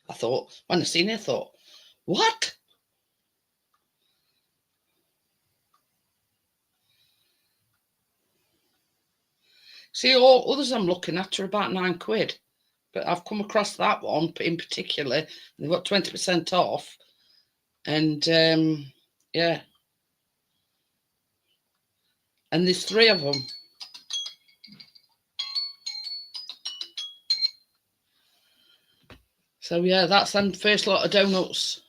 I thought, when I seen it, I thought, what? See, all others I'm looking at are about £9. But I've come across that one in particular. They've got 20% off. And yeah. And there's 3 of them. So yeah, that's them first lot of donuts.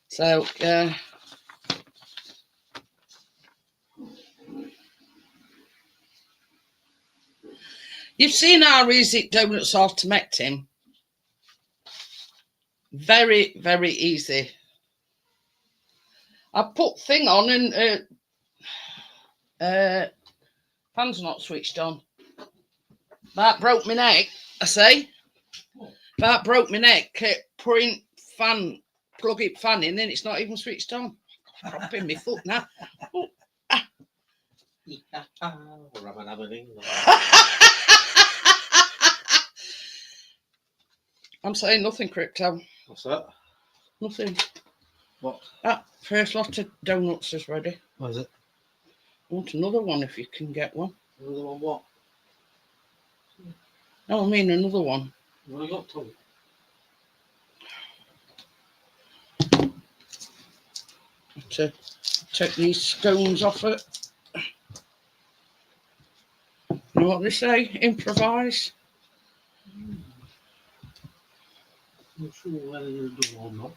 So yeah. You've seen how easy donuts are to make, Tim. Very, very easy. I put thing on and fan's not switched on. That broke my neck, I say. That broke my neck. Putting fan, plug it fan in, and it's not even switched on. Propping my foot now. Oh, ah. I'm saying nothing, Crypto. What's that? Nothing. What? That first lot of donuts is ready. What is it? I want another one if you can get one. Another one what? No, I mean another one. What have you got, Tom? To take these scones off it. know what they say? Improvise. I'm not sure whether you do or not.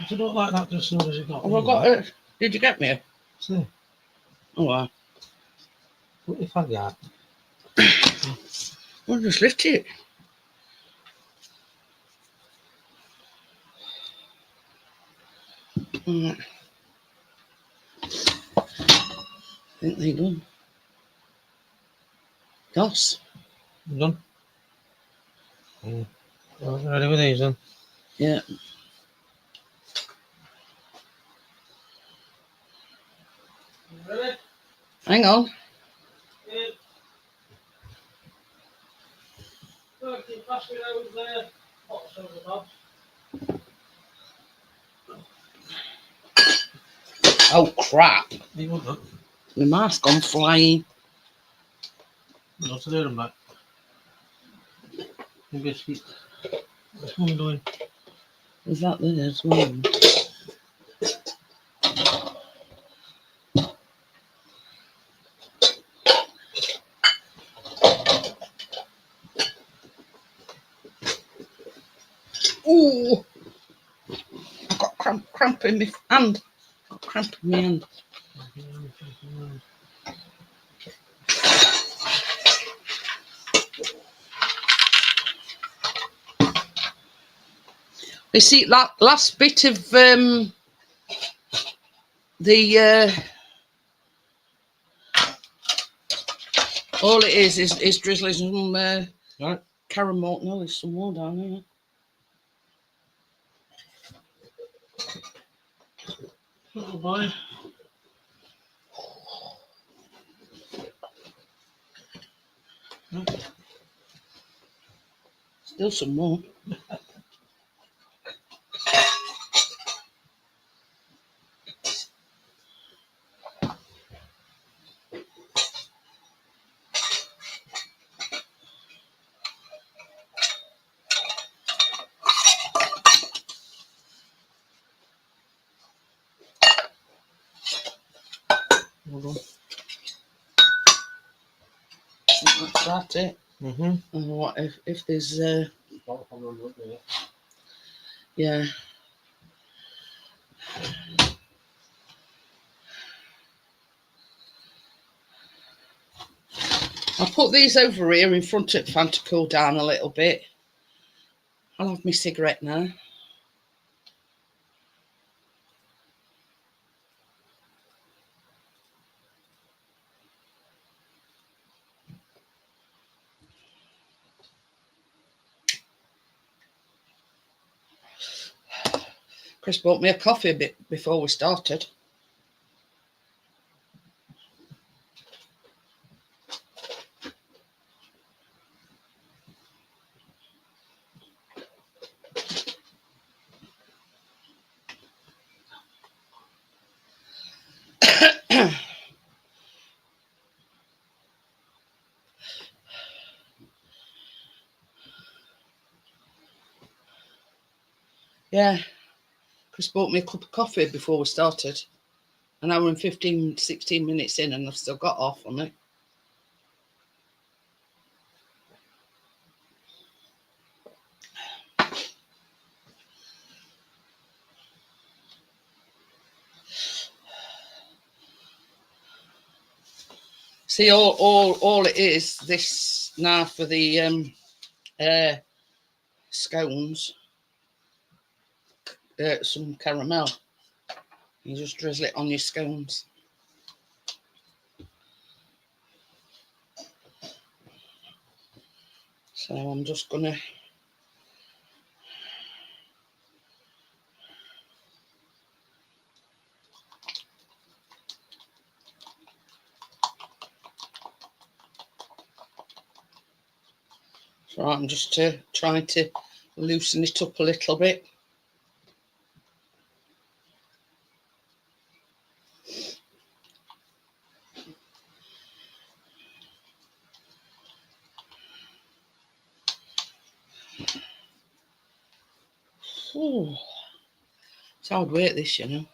If you don't like that as soon as you got Have I me, got it? Did you get me? see, Oh, wow. what if I got? Well, just lift it. Right. I think they're done. Dos. You done? Well, ready with these then? Yeah. Ready? Hang on. Yeah. Look, you pass me those there. Hot soda pops. Oh, crap. You want that? My mask gone flying. Not to do them back. You biscuit. What's mum doing? Is that there as well? Ooh! I've got cramp in my hand. Got cramp in my hand. You see, that last bit of the all it is drizzling some Right. caramel. No, there's some more down here. Little boy. Still some more. Hold on. That's it. Mm-hmm. And what if there's yeah. I'll put these over here in front of the fan to cool down a little bit. I'll have my cigarette now. Chris bought me a coffee a bit before we started. Yeah, Chris bought me a cup of coffee before we started. An hour and 15, 16 minutes in, and I've still got off on it. See, all it is this now for the scones. Some caramel. You just drizzle it on your scones. So I'm just gonna so I'm just trying to loosen it up a little bit. Ooh, it's hard work this, you know.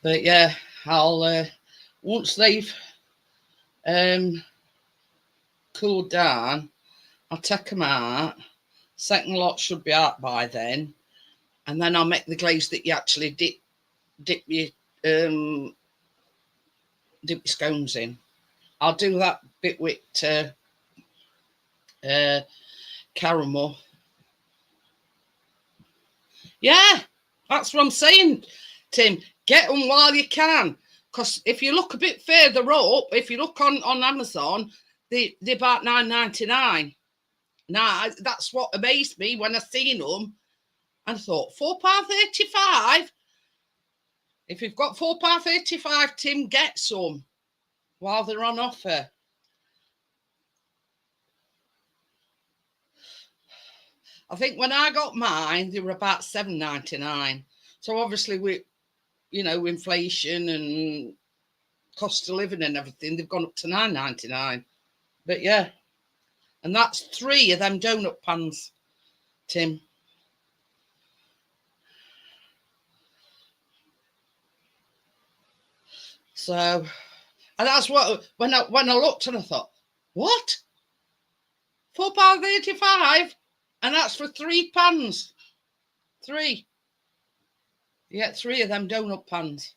But yeah, I'll once they've cooled down, I'll take them out. Second lot should be out by then, and then I'll make the glaze that you actually dip your scones in. I'll do that bit with caramel. Yeah, that's what I'm saying, Tim. Get them while you can, because if you look a bit further up, if you look on Amazon, they're about £9.99. Now that's what amazed me when I seen them, and I thought £4.35. If you've got £4.35, Tim, get some while they're on offer. I think when I got mine, they were about £7.99. So obviously, with inflation and cost of living and everything, they've gone up to £9.99. But yeah, and that's 3 of them donut pans, Tim. So, and that's what when I looked and I thought, what? £4.35, and that's for 3 pans. 3. You get 3 of them donut pans.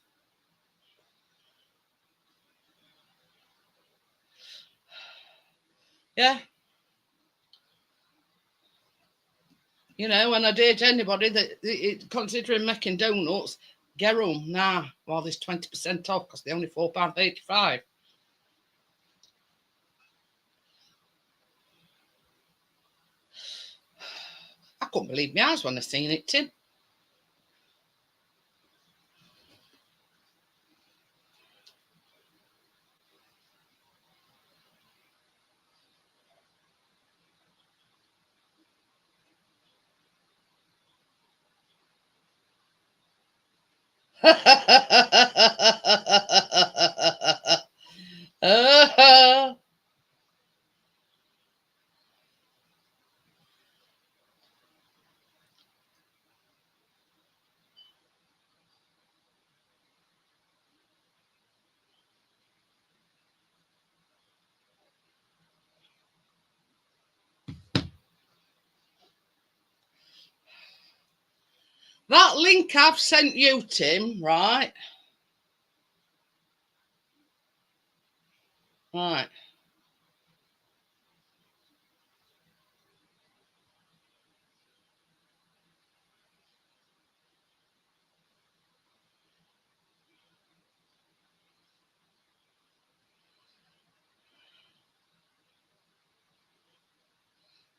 Yeah. And I dare anybody that considering making donuts, get them now while there's 20% off, because they're only £4.35. I couldn't believe my eyes when I seen it, Tim. That link I've sent you, Tim, right? Right.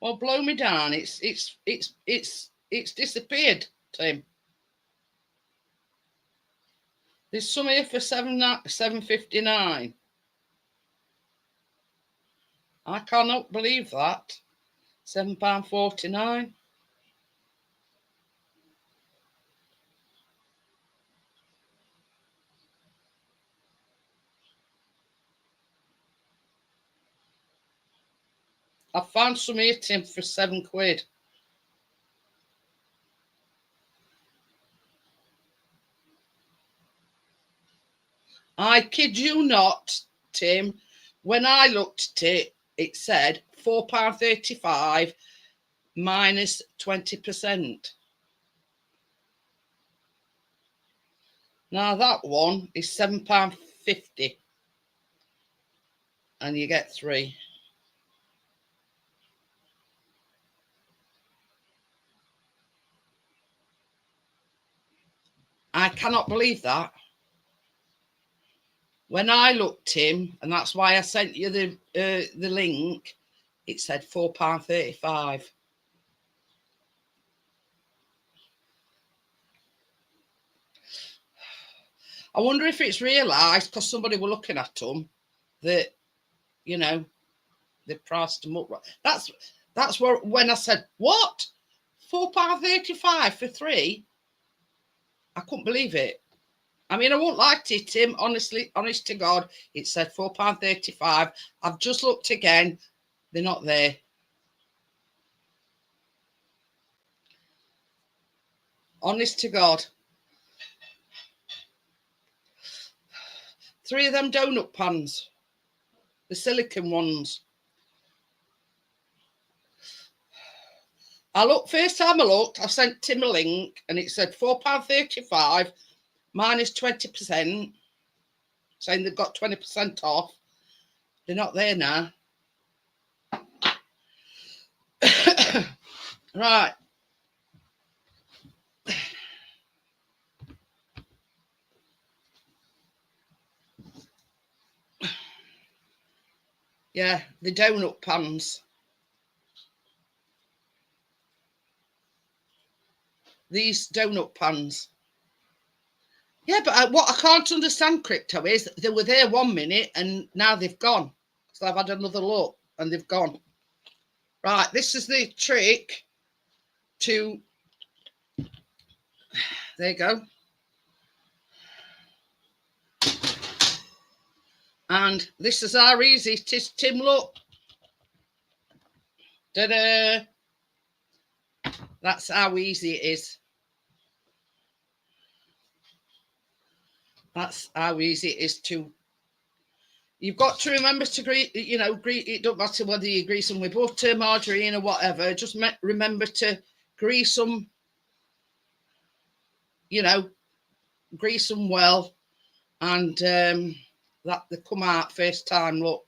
Well, blow me down. It's disappeared, Tim. There's some here for £7.59. I cannot believe that. £7.49. I found some here, Tim, for £7. I kid you not, Tim. When I looked at it, it said £4.35 minus 20%. Now that one is £7.50, and you get 3. I cannot believe that. When I looked, Tim, and that's why I sent you the link, it said £4.35. I wonder if it's realised, because somebody were looking at them, that they priced them up. That's what, when I said, what? £4.35 for 3? I couldn't believe it. I mean, I won't lie to you, Tim. Honest to God, it said £4.35. I've just looked again. They're not there. Honest to God. 3 of them donut pans, the silicone ones. First time I looked, I sent Tim a link and it said £4.35 minus 20%, saying they've got 20% off. They're not there now. Right. Yeah, the donut pans. These donut pans. Yeah, but what I can't understand, Crypto, is they were there 1 minute and now they've gone. So I've had another look and they've gone. Right, this is the trick to... There you go. And this is how easy it is, Tim, look. Ta-da! That's how easy it is. That's how easy it is to... You've got to remember to grease, it don't matter whether you grease them with butter, margarine or whatever. Just remember to grease them, grease them well. And that they come out first time, look.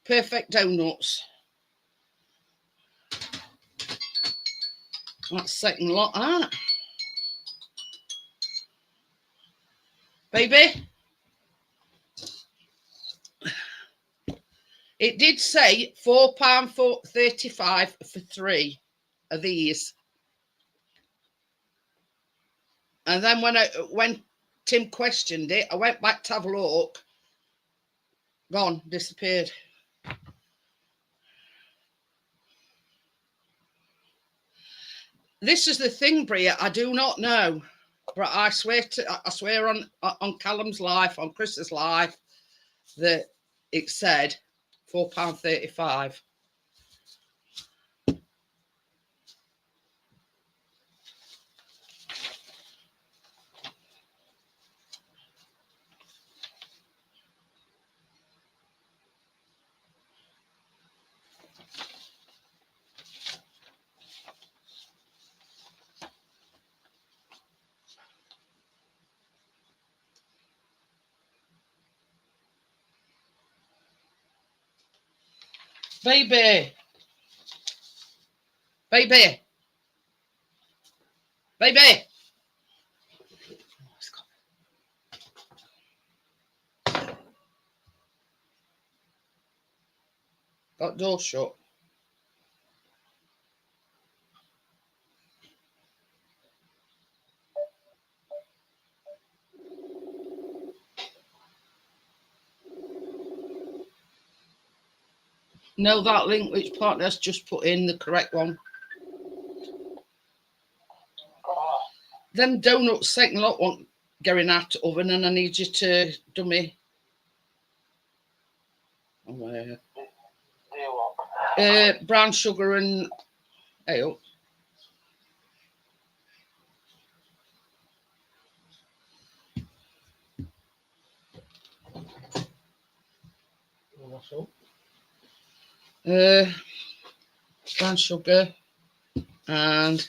Perfect donuts. That's second lot, that. Baby. It did say £4.35 for 3 of these. And then when Tim questioned it, I went back to have a look. Gone, disappeared. This is the thing, Bria. I do not know, but I swear on Callum's life, on Chris's life, that it said £4.35. Baby. Baby. Baby. Got door shut. No, that link which partner's just put in the correct one. Them donuts second lot won't going out the oven, and I need you to do me. Brown sugar and ale. Brown sugar and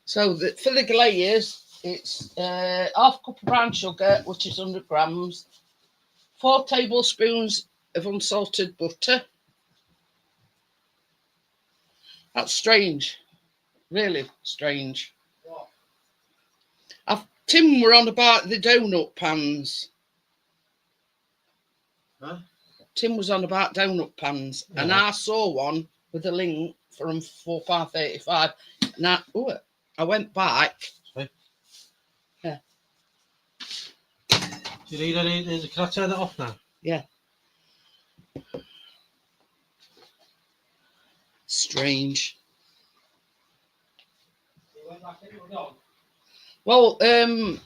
so for the glaze it's half cup of brown sugar, which is 100 grams, 4 tablespoons of unsalted butter. That's strange, really strange. What? Tim were on about the donut pans. Huh? Tim was on about donut pans, yeah. And I saw one with a link from £4.35. And I went back. Okay. Yeah. Do you need any? Can I turn it off now? Yeah. Strange. You went back in your dog? Well,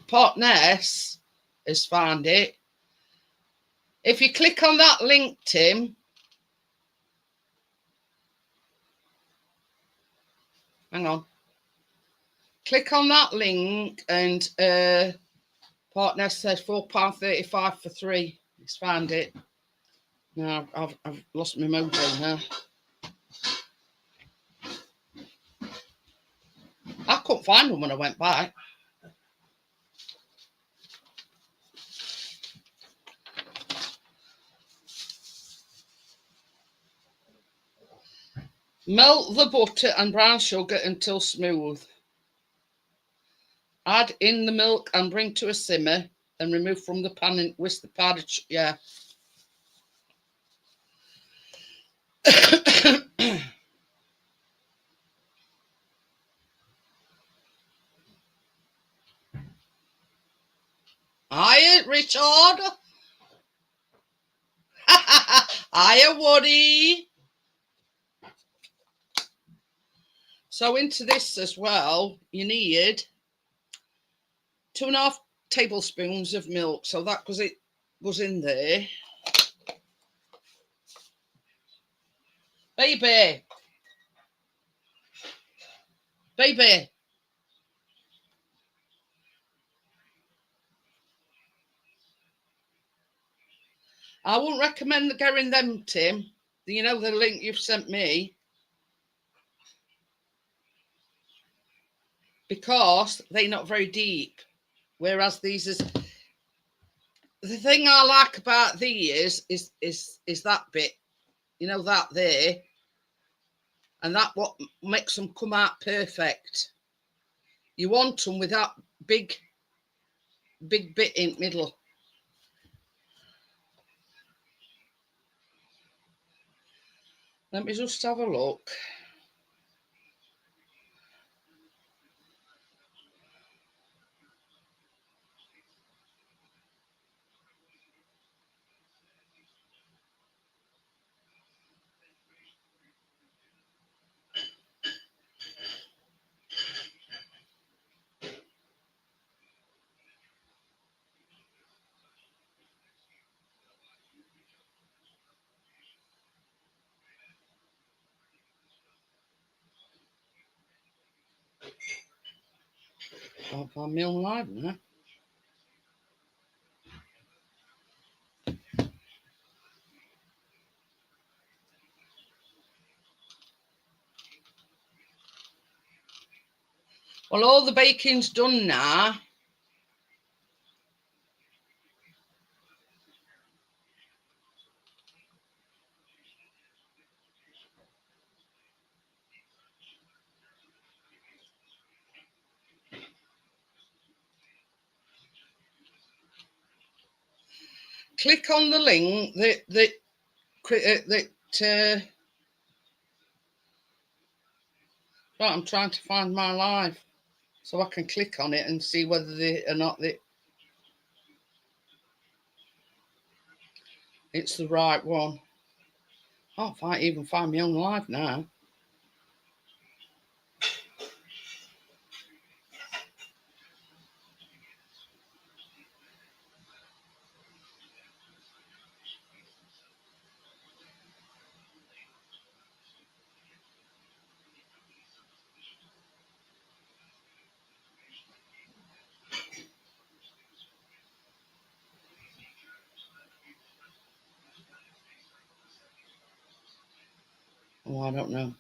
Partness has found it. If you click on that link, Tim, hang on. Click on that link and Partner said £4.35 for 3. He's found it. Now I've lost my mojo now. I couldn't find them when I went back. Melt the butter and brown sugar until smooth. Add in the milk and bring to a simmer. Then remove from the pan and whisk the powdered sugar. Yeah. Hiya, Richard. Hiya, Woody. So into this as well, you need 2.5 tablespoons of milk. So that goes in there. Baby. Baby. I wouldn't recommend getting them, Tim. You know the link you've sent me. Because they're not very deep. Whereas these is... The thing I like about these is that bit. You know, that there. And that what makes them come out perfect. You want them with that big bit in the middle. Let me just have a look. I'll find my own line now. Well, all the baking's done now. Click on the link that right, I'm trying to find my live so I can click on it and see whether they or not it's the right one. I can't even find my own live now. Oh, I don't know.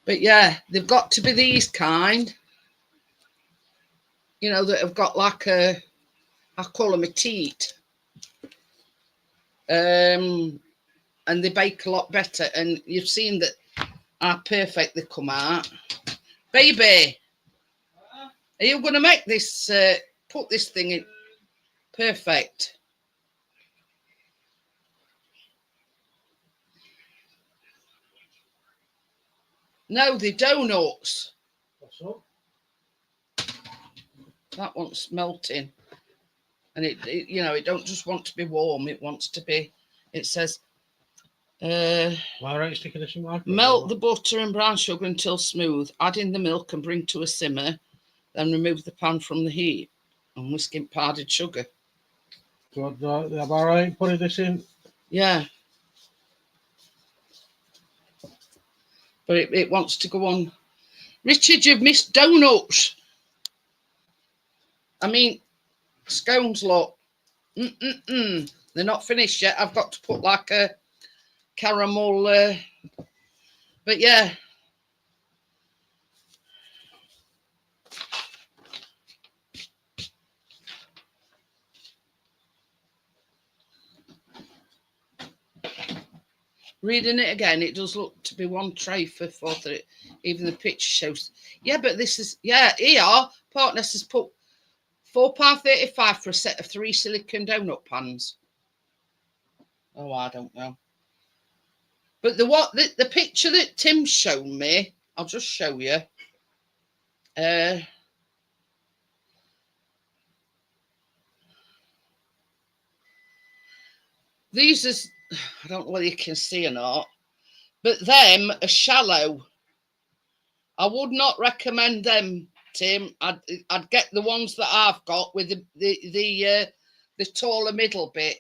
But yeah, they've got to be these kind. You know, that have got like I call them a teat. And they bake a lot better. And you've seen that how perfect they come out. Baby, are you going to make this, put this thing in? Perfect. No, they're donuts. What's up? That one's melting. And it, you know, it don't just want to be warm. It wants to be, it says, Why are you sticking this in my melt the butter and brown sugar until smooth. Add in the milk and bring to a simmer. Then remove the pan from the heat and whisk in powdered sugar. So, am I right putting this in? Yeah. But it wants to go on. Richard, you've missed donuts. I mean, Scones, look. They're not finished yet. I've got to put like a caramel, but yeah. Reading it again, it does look to be one tray for 430. Even the picture shows. Yeah, but this is, yeah, here, Partners has put £4.35 for a set of 3 silicone donut pans. Oh, I don't know. But the picture that Tim's shown me, I'll just show you. These is, I don't know whether you can see or not, but them are shallow. I would not recommend them, Tim. I'd get the ones that I've got with the taller middle bit.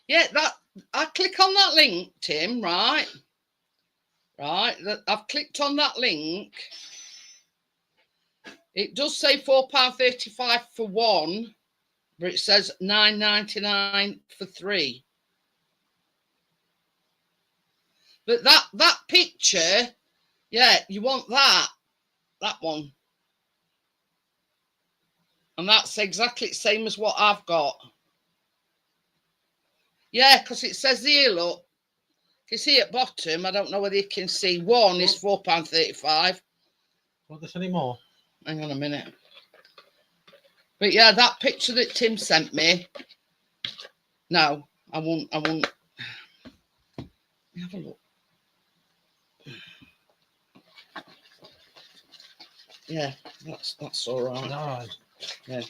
Yeah, that I click on that link, Tim, right? Right, I've clicked on that link. It does say £4.35 for one, but it says £9.99 for 3. But that picture, yeah, you want that one. And that's exactly the same as what I've got. Yeah, because it says here, look. You see at bottom, I don't know whether you can see, one is £4.35. Want this anymore? Hang on a minute. But yeah, that picture that Tim sent me, no, I won't. Have a look. Yeah, that's all right. No. Yeah.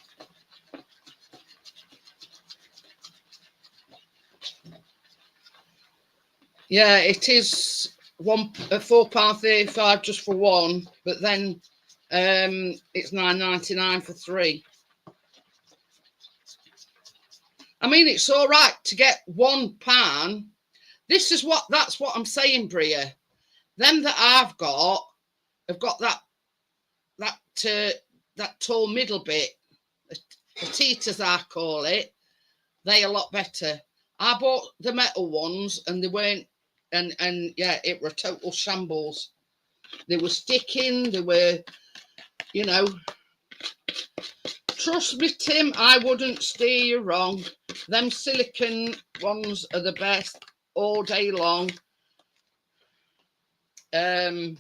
Yeah, it is £4.35 just for one, but then it's £9.99 for 3. I mean, it's all right to get one pan. That's what I'm saying, Bria. Them that I've got have got that tall middle bit, the teeters I call it. They a lot better. I bought the metal ones and they weren't, and yeah, it were a total shambles. They were sticking, they were, you know. Trust me, Tim, I wouldn't steer you wrong. Them silicone ones are the best all day long. And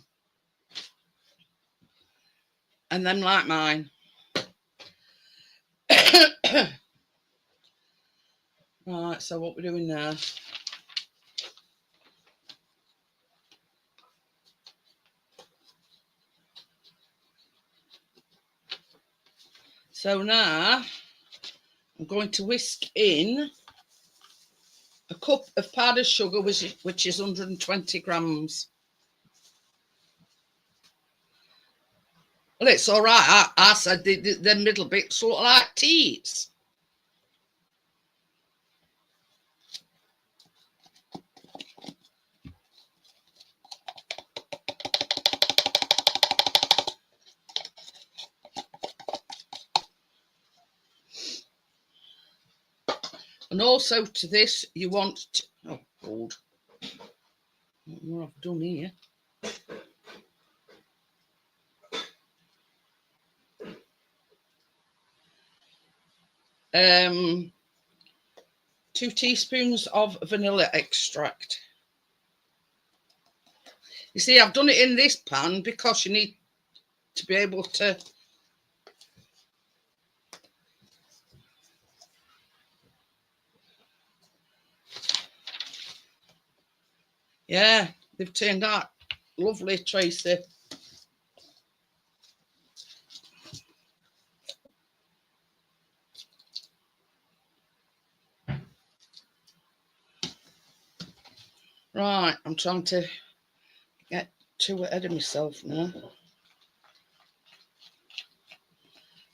them like mine. Right, so what we're doing now? So now I'm going to whisk in a cup of powdered sugar, which is 120 grams. Well, it's all right. I said the middle bit sort of like teas. And also to this, you want oh, gold. What I've done here. 2 teaspoons of vanilla extract. You see, I've done it in this pan because you need to be able to. Yeah, they've turned out lovely, Tracy. Right, I'm trying to get too ahead of myself now.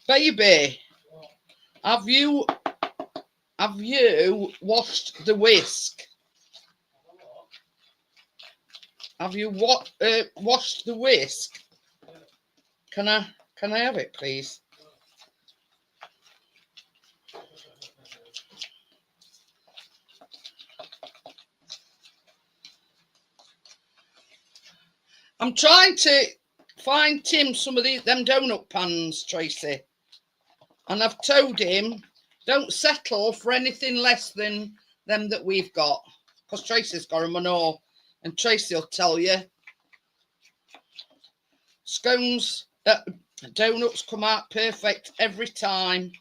Baby, Have you washed the whisk? Have you washed the whisk? Can I have it, please? I'm trying to find Tim some of them donut pans, Tracy. And I've told him, don't settle for anything less than them that we've got. Because Tracy's got them, I know. And Tracy will tell you. Scones, donuts come out perfect every time.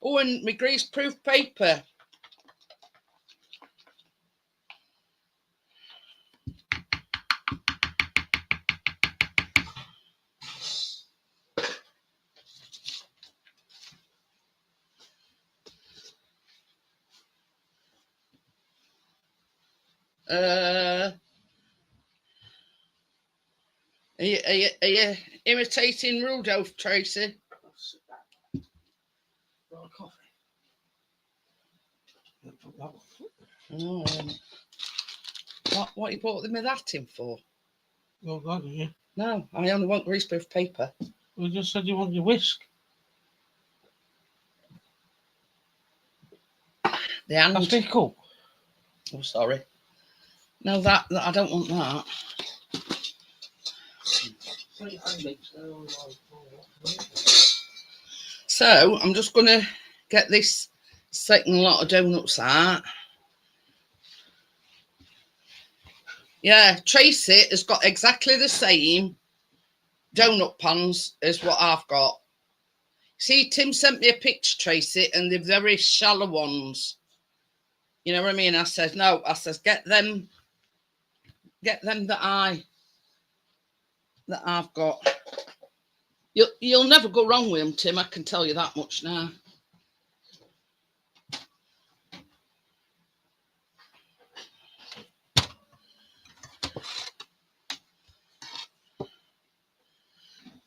Oh, and my grease-proof paper. Are you imitating Rudolph, Tracy? Got a coffee. Oh, what you bought me that in for? Well, that, didn't you? No, I only want greaseproof paper. We just said you want your whisk. The hand. That's pretty cool. Oh, sorry. No, that I don't want that. So I'm just gonna get this second lot of donuts out. Yeah, Tracy has got exactly the same donut pans as what I've got. See, Tim sent me a picture, Tracy, and they're very shallow ones. You know what I mean? I said, no, I says, get them that I've got. You'll never go wrong with them, Tim, I can tell you that much now.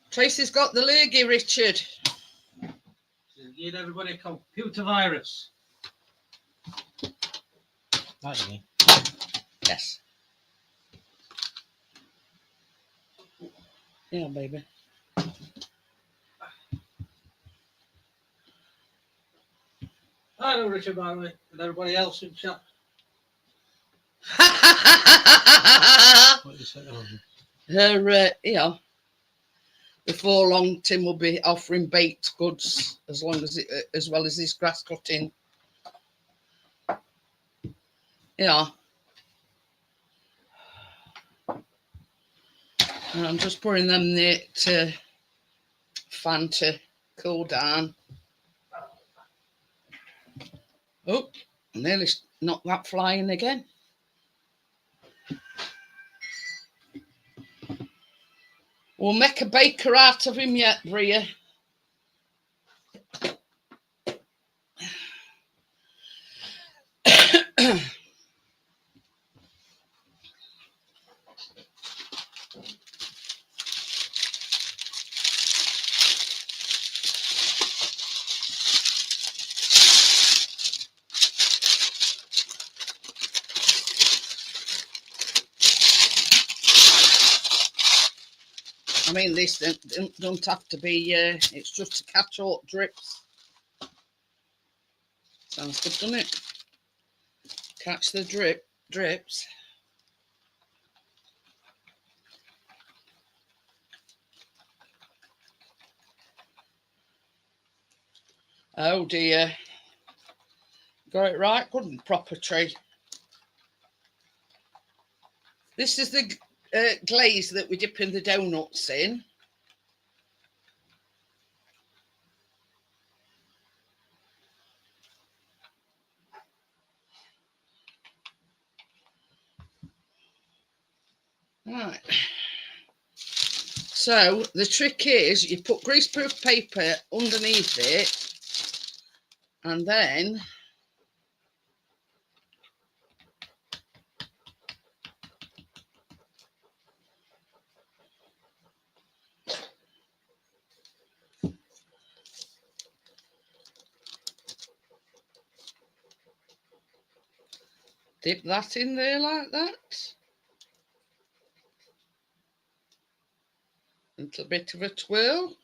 Tracy's got the lurgy, Richard. She's giving everybody a computer virus. That you mean? Yes. Yeah, baby. I know Richard, by the way, and everybody else in chat. What you said, Her, before long, Tim will be offering baked goods as well as this grass cutting. Yeah. And I'm just pouring them there to fan to cool down. Oh, I nearly knocked that flying again. We'll make a baker out of him yet, Bria. I mean, this don't have to be, it's just to catch all drips. Sounds good, doesn't it? Catch the drips. Oh dear. Got it right, couldn't proper tree. This is the glaze that we dip in the donuts in. Right. So the trick is you put greaseproof paper underneath it, and then Dip that in there like that. A little bit of a twirl.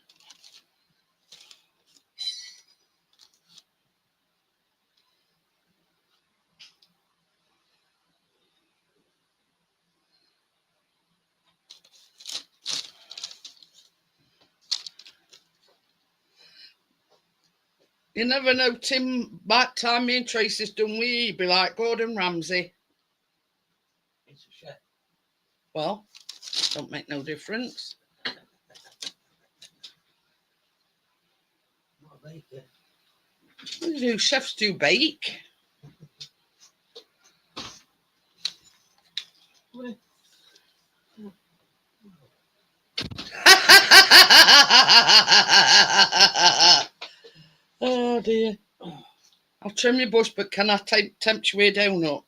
You never know, Tim, by the time me and Tracy's done, we'd be like Gordon Ramsay. It's a chef. Well, don't make no difference. Not a baker. What do chefs do? Bake. Oh dear. I'll trim your bush, but can I tempt you a donut?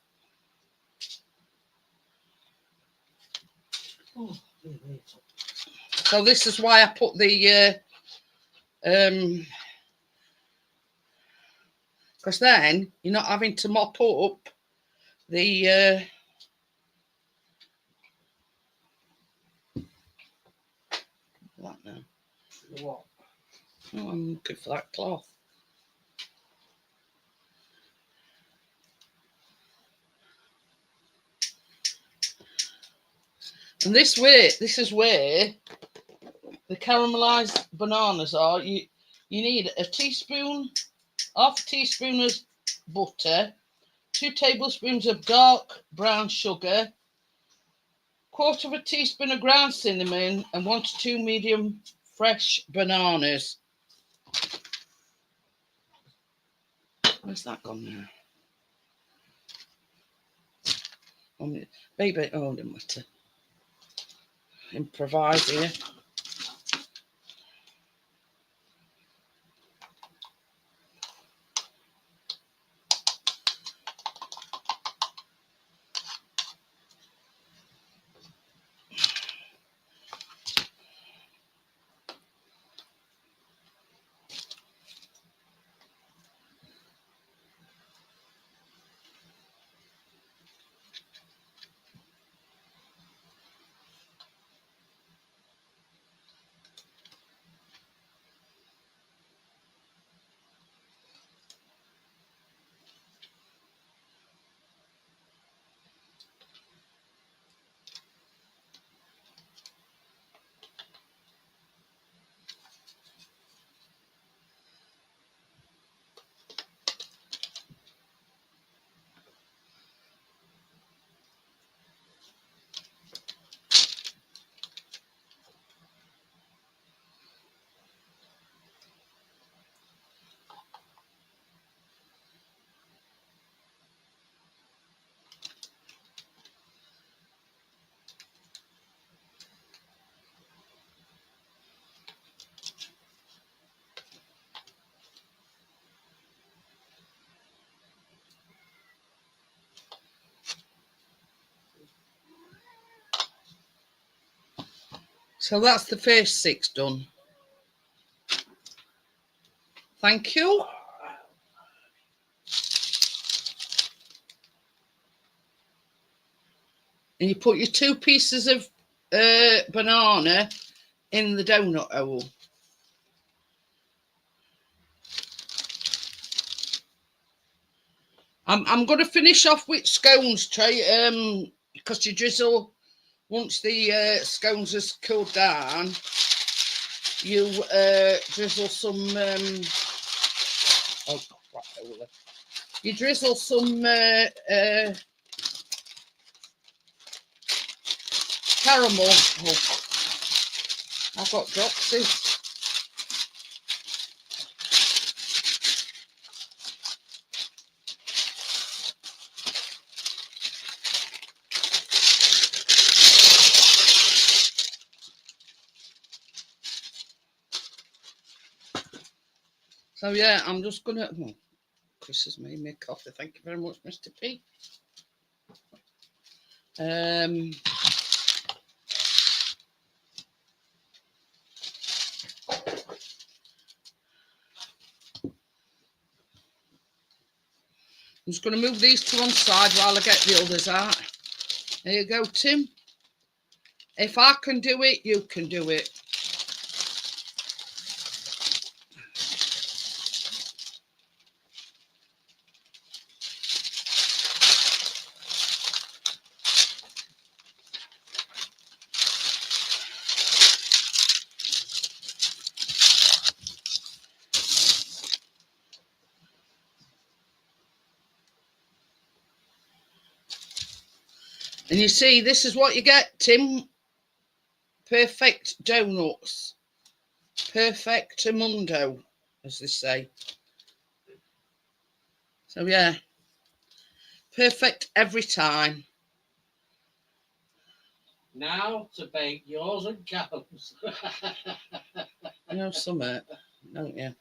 Oh, So this is why I put the because then you're not having to mop up the what now? what? Oh, I'm looking for that cloth. And this is where the caramelized bananas are. You need a teaspoon, half a teaspoon of butter, 2 tablespoons of dark brown sugar, quarter of a teaspoon of ground cinnamon, and 1 to 2 medium fresh bananas. Where's that gone now? Baby, oh, no matter. Improvise here. So that's the first 6 done. Thank you. And you put your 2 pieces of banana in the donut hole. I'm going to finish off with scones, Trey, because you drizzle, once the scones has cooled down, you drizzle some, oh, crap, you drizzle some caramel. Oh, I've got dropsies. So yeah, I'm just gonna. Oh, Chris has made me a coffee. Thank you very much, Mr. P. I'm just going to move these to one side while I get the others out. There you go, Tim. If I can do it, you can do it. And you see, this is what you get, Tim. Perfect donuts. Perfectamundo, as they say. So, yeah. Perfect every time. Now to bake yours and Cal's. You know something, don't you?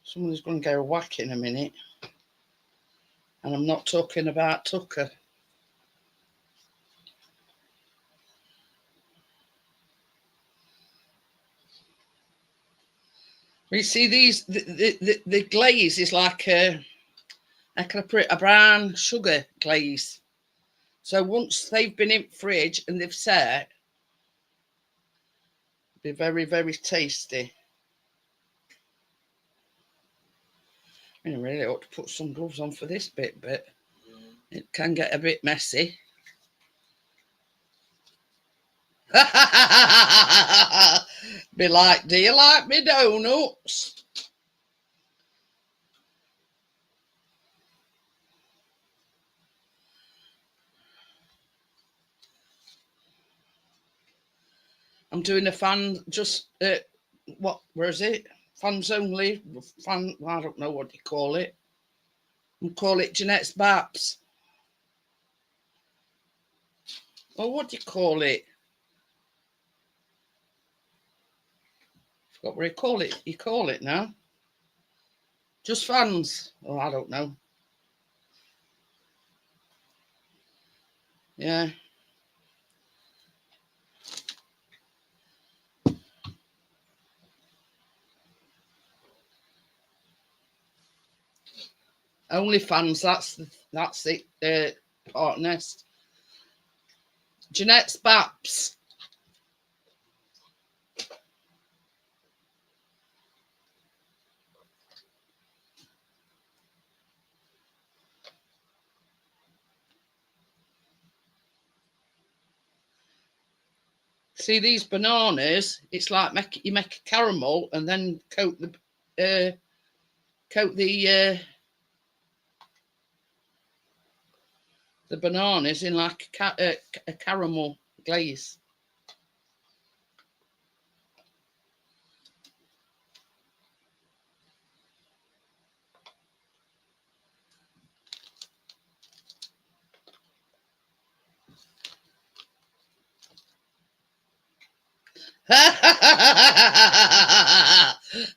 Someone's going to go whack in a minute. And I'm not talking about Tucker. You see these, the glaze is like a brown sugar glaze. So once they've been in fridge and they've set, be very, very tasty. I really ought to put some gloves on for this bit, but it can get a bit messy. Be like, do you like me donuts? I'm doing a fan, just, where is it? Fans only, I don't know what you call it. I call it Jeanette's Baps. Or what do you call it? Forgot what you call it now. Just fans. Oh, I don't know. Yeah. Only fans, that's it, partners. Jeanette's Baps. See these bananas, it's like you make a caramel and then coat the bananas in like a caramel glaze.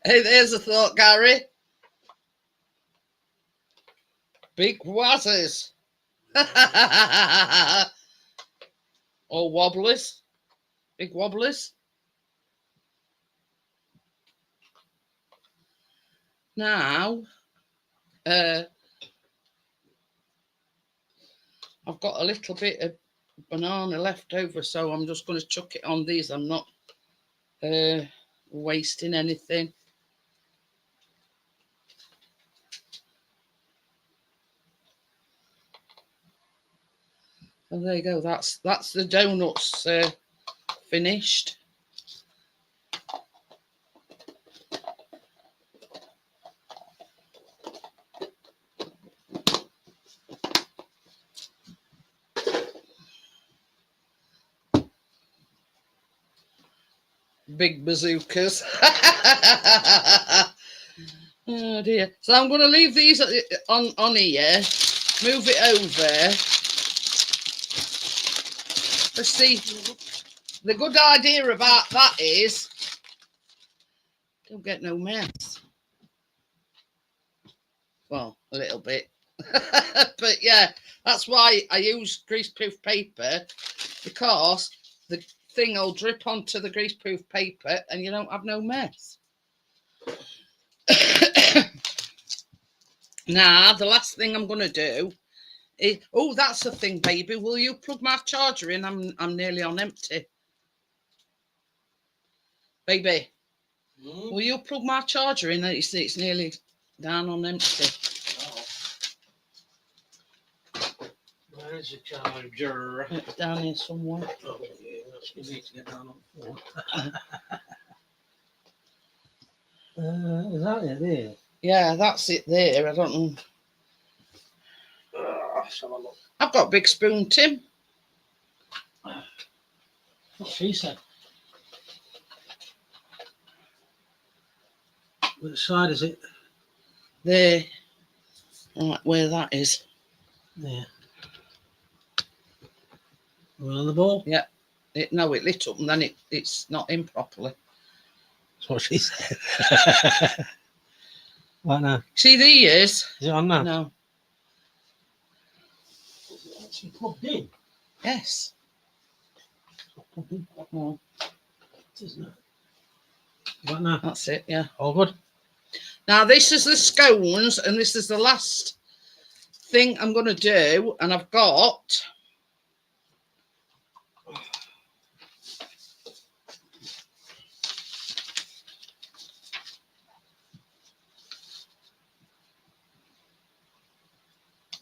Hey, there's a thought, Gary. Big wazzers. Or wobblers. Big wobblers. Now, I've got a little bit of banana left over, so I'm just going to chuck it on these. I'm not wasting anything. Oh, there you go. That's the donuts finished. Big bazookas. Oh dear. So I'm going to leave these on here, move it over. Let's see. The good idea about that is don't get no mess. Well, a little bit. But yeah, that's why I use greaseproof paper, because the thing will drip onto the greaseproof paper and you don't have no mess. Now, the last thing I'm going to do is... Oh, that's the thing, baby. Will you plug my charger in? I'm nearly on empty. Baby, will you plug my charger in? It's nearly down on empty. Where is the charger? It's down here somewhere. Oh, yeah, you need to get down on the floor. Is that it there? Yeah, that's it there. I don't know. Let's have a look. I've got a big spoon, Tim. What she said. Which side is it? There. Right, where that is. There. We're on the ball? Yeah. No, it lit up and then it's not in properly. That's what she said. Right now. See these? Is it on now? No. Is it actually plugged in? Yes. It's not plugged in. No, It isn't it? Right now. that's it, yeah. All good? Now, this is the scones, and this is the last thing I'm going to do. And I've got...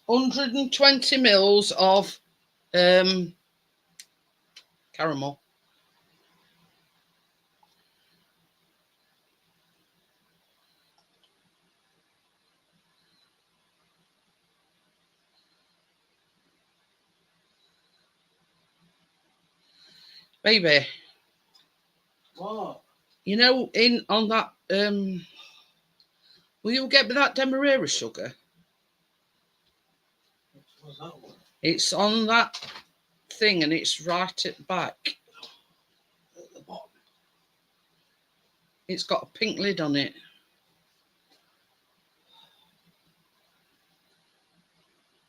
£120 of caramel. Baby, What? you know, on that, will you get me that demerara sugar? What's that one? It's on that thing and it's right at the back. At the bottom. It's got a pink lid on it.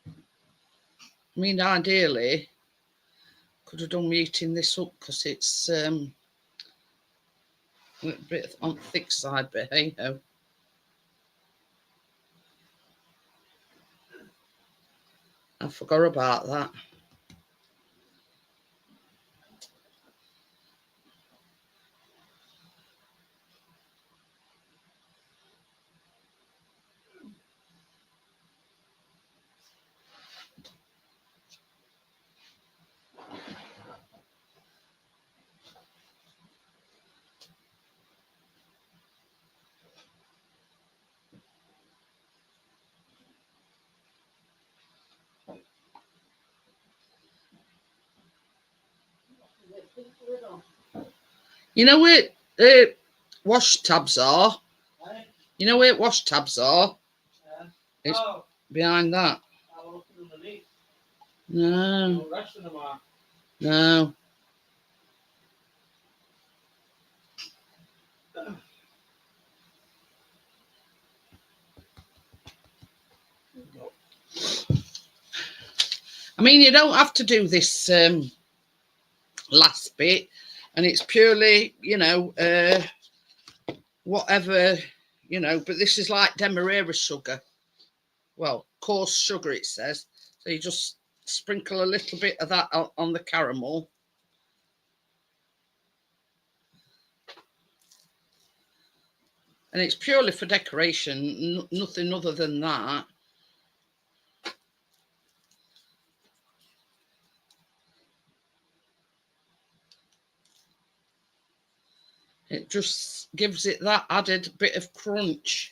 I mean, ideally, could have done me eating this up because it's a little bit on the thick side, but hey ho. I forgot about that. You know where wash tabs are? Hey? You know where wash tabs are? Yeah. It's Oh, behind that. I was looking underneath. No, The rest of them are. no. I mean, you don't have to do this last bit, and it's purely, you know, whatever, you know, but this is like demerara sugar. Well, coarse sugar, it says. So you just sprinkle a little bit of that on the caramel. And it's purely for decoration, nothing other than that. It just gives it that added bit of crunch.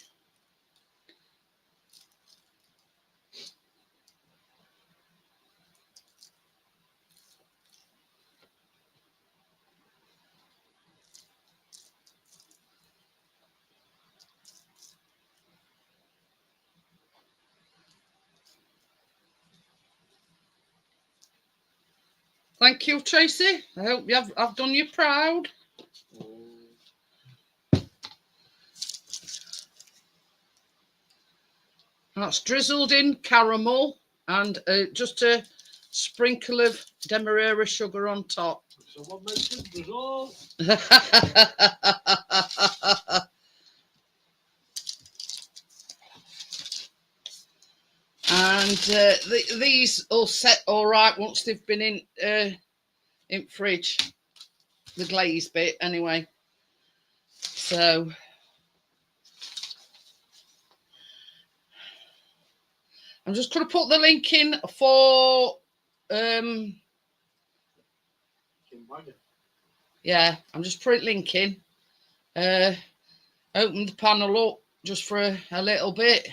Thank you, Tracy. I hope I've done you proud. That's drizzled in caramel and just a sprinkle of demerara sugar on top. Someone mentioned drizzle. And these all set all right once they've been in fridge. The glaze bit anyway. So I'm just going to put the link in for yeah, I'm just putting link in. Open the panel up just for a little bit.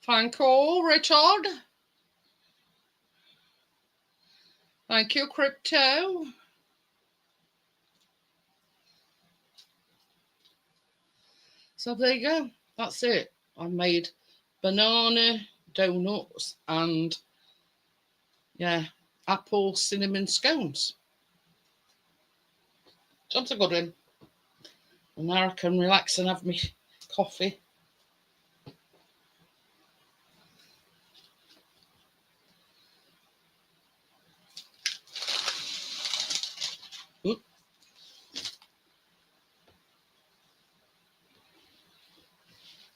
Thank you, Richard. Thank you, Crypto. So there you go. That's it. I made banana, donuts, and yeah, apple cinnamon scones. That's a good one. And now I can relax and have my coffee. Oop.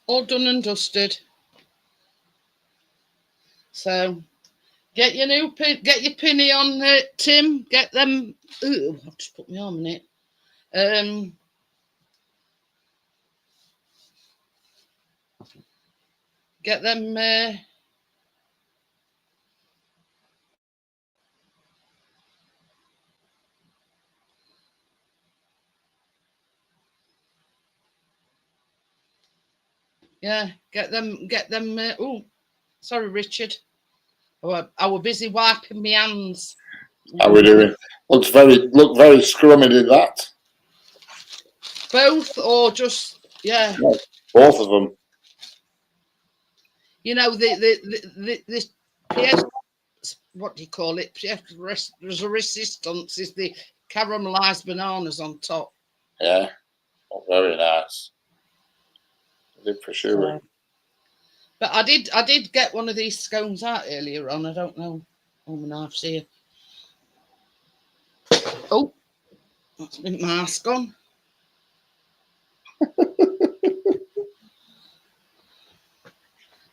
All done and dusted. So get your new pin, get your pinny on, Tim. Get them. Ooh, I've just put my arm in it. Get them. Yeah, get them. Get them. Oh, sorry, Richard. I was busy wiping my hands. How we doing? Look very scrummy, did that? Both or just yeah? No, both of them. You know the PS, what do you call it? Resistance is the caramelized bananas on top. Yeah, oh, very nice. I did for sure. But I did get one of these scones out earlier on. I don't know. Oh, my knife's here. Oh, that's my mask on.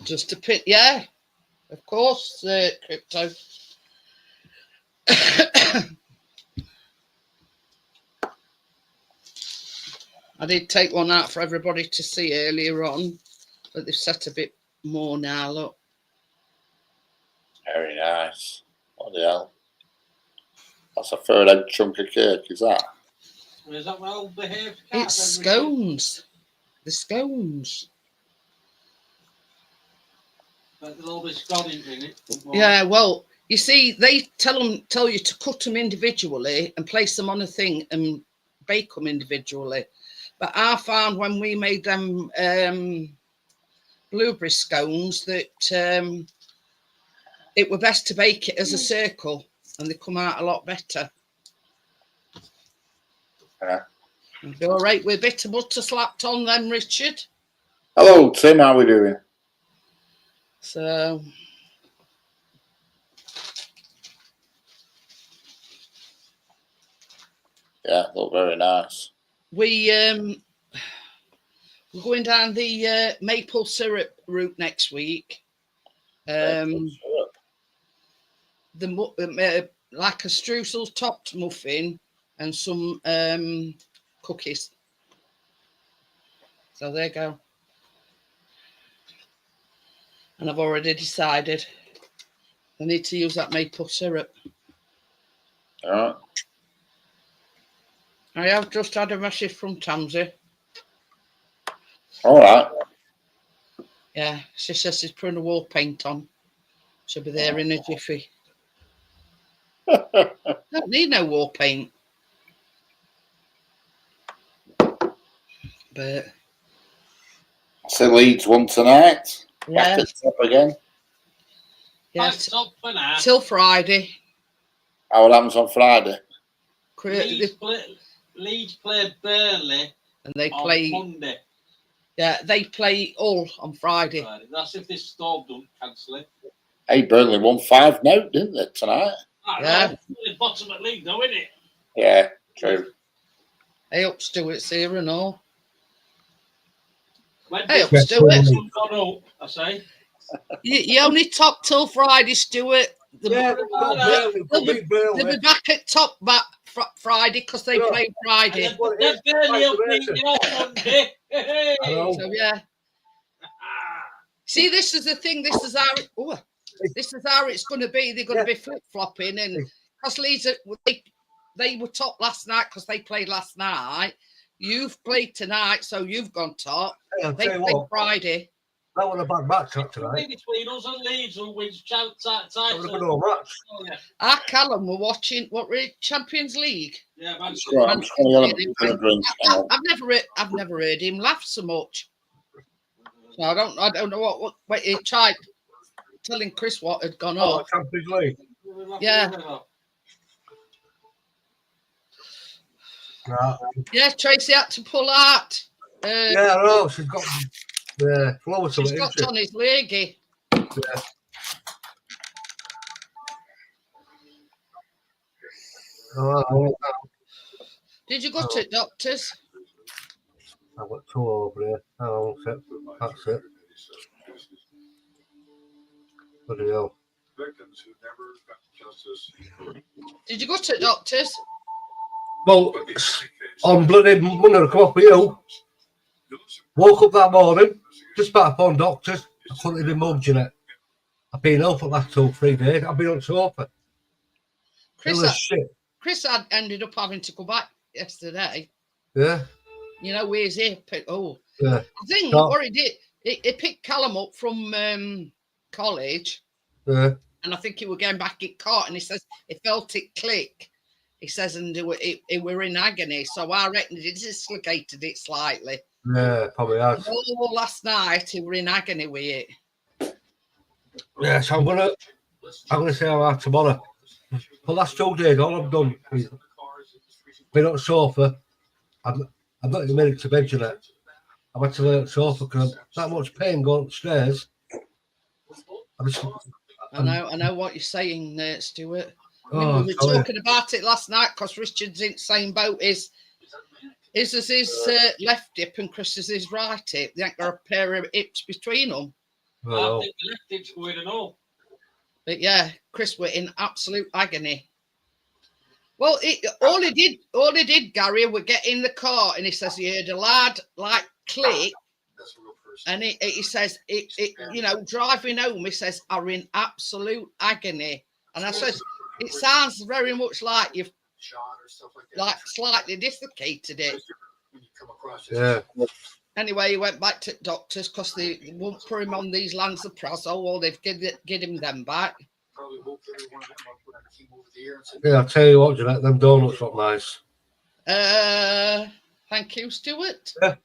Just a pit, yeah. Of course, Crypto. I did take one out for everybody to see earlier on, but they've set a bit more now, look. Very nice. What the hell? That's a third egg chunk of cake, is that? Is that well behaved? It's scones. The scones. But there'll all be scones in it. Yeah, well, you see, they tell you to cut them individually and place them on a thing and bake them individually. But I found when we made them blueberry scones that it were best to bake it as a circle, and they come out a lot better. Yeah. You all right with a bit of butter slapped on them, Richard? Hello, Tim. How we doing? So yeah, look very nice. we're going down the maple syrup route next week. The like a streusel topped muffin and some cookies. So there you go. And I've already decided I need to use that maple syrup. All right. I have just had a message from Tamsy. All right. Yeah, she says she's putting a wall paint on. She'll be there in a jiffy. Don't need no wall paint. But So Leeds won tonight. yeah, Back to the top again. yeah, That's up for now. till Friday. How it happens on Friday? Leeds play Burnley And they on play. Monday. Yeah, they play all on Friday. Right. That's if this storm don't cancel it. Hey, Burnley won 5-0, didn't they, tonight? Yeah. The bottom of the league, though, isn't it? Yeah, true. Hey up, Stuart's here and all. When Hey up, this Stuart. one gone up, I say. You only top till Friday, Stuart. Yeah, got Burnley, They'll beat be Burnley. back at top back Friday because they Yeah. play Friday. And then Burnley will beat you on Monday. Hey. I know. So yeah. See, this is the thing. This is how it's going to be. They're going to be flip flopping, and because Leeds they were top last night because they played last night. You've played tonight, so you've gone top. Hey, I'll They tell you played what, Friday. that was a bad match It'll tonight. be between us and Leeds who wins That was a title. good old match. Oh, yeah. Our Callum were watching Champions League. Yeah, man. I'm just going to have a drink. I've never heard him laugh so much. So I don't know what he tried telling Chris what had gone Oh, off. Champions League. Yeah. Nah. Yeah, Tracy had to pull out. Yeah, I know. She's got flowers to She's it, got isn't on his leggy. she? Oh, Did you go to doctors? I've got two over here. Oh, that's it. Bloody hell. Did you go to doctors? Well, on bloody Monday to come off with you. Woke up that morning, just about upon doctors. I couldn't even move, Jeanette. I've been ill for the last 2 or 3 days. I've been on sofa. It was shit. Chris had ended up having to go back yesterday. Yeah. You know, with his hip. Oh, Yeah. I think what he did, he picked Callum up from college. Yeah. And I think he was going back at court, and he says he felt it click. He says, and he were in agony. So I reckon he dislocated it slightly. Yeah, probably has. Oh, last night he were in agony with it. Yeah, so I'm gonna say how tomorrow. For the last 2 days, all I've done is been on the sofa. I've not even made it to bed yet. I've had to lay on the sofa because I'm that much pain going upstairs. I know what you're saying, Stuart. I mean, we were sorry. talking about it last night because Richard's in the same boat. His left hip and Chris's his right hip. They ain't got a pair of hips between them. I think the left hip's going and all. But yeah, Chris were in absolute agony. Well, all he did, Gary, would get in the car and he says he heard a loud like click, and he says driving home. He says are in absolute agony, and I says it sounds very much like you've like slightly dislocated it. Yeah. Anyway, he went back to doctors because they won't put him on these Lansoprazole. Well, they've get him them back. Yeah, I'll tell you what, Jeanette, them donuts look nice. Thank you, Stuart. Yeah.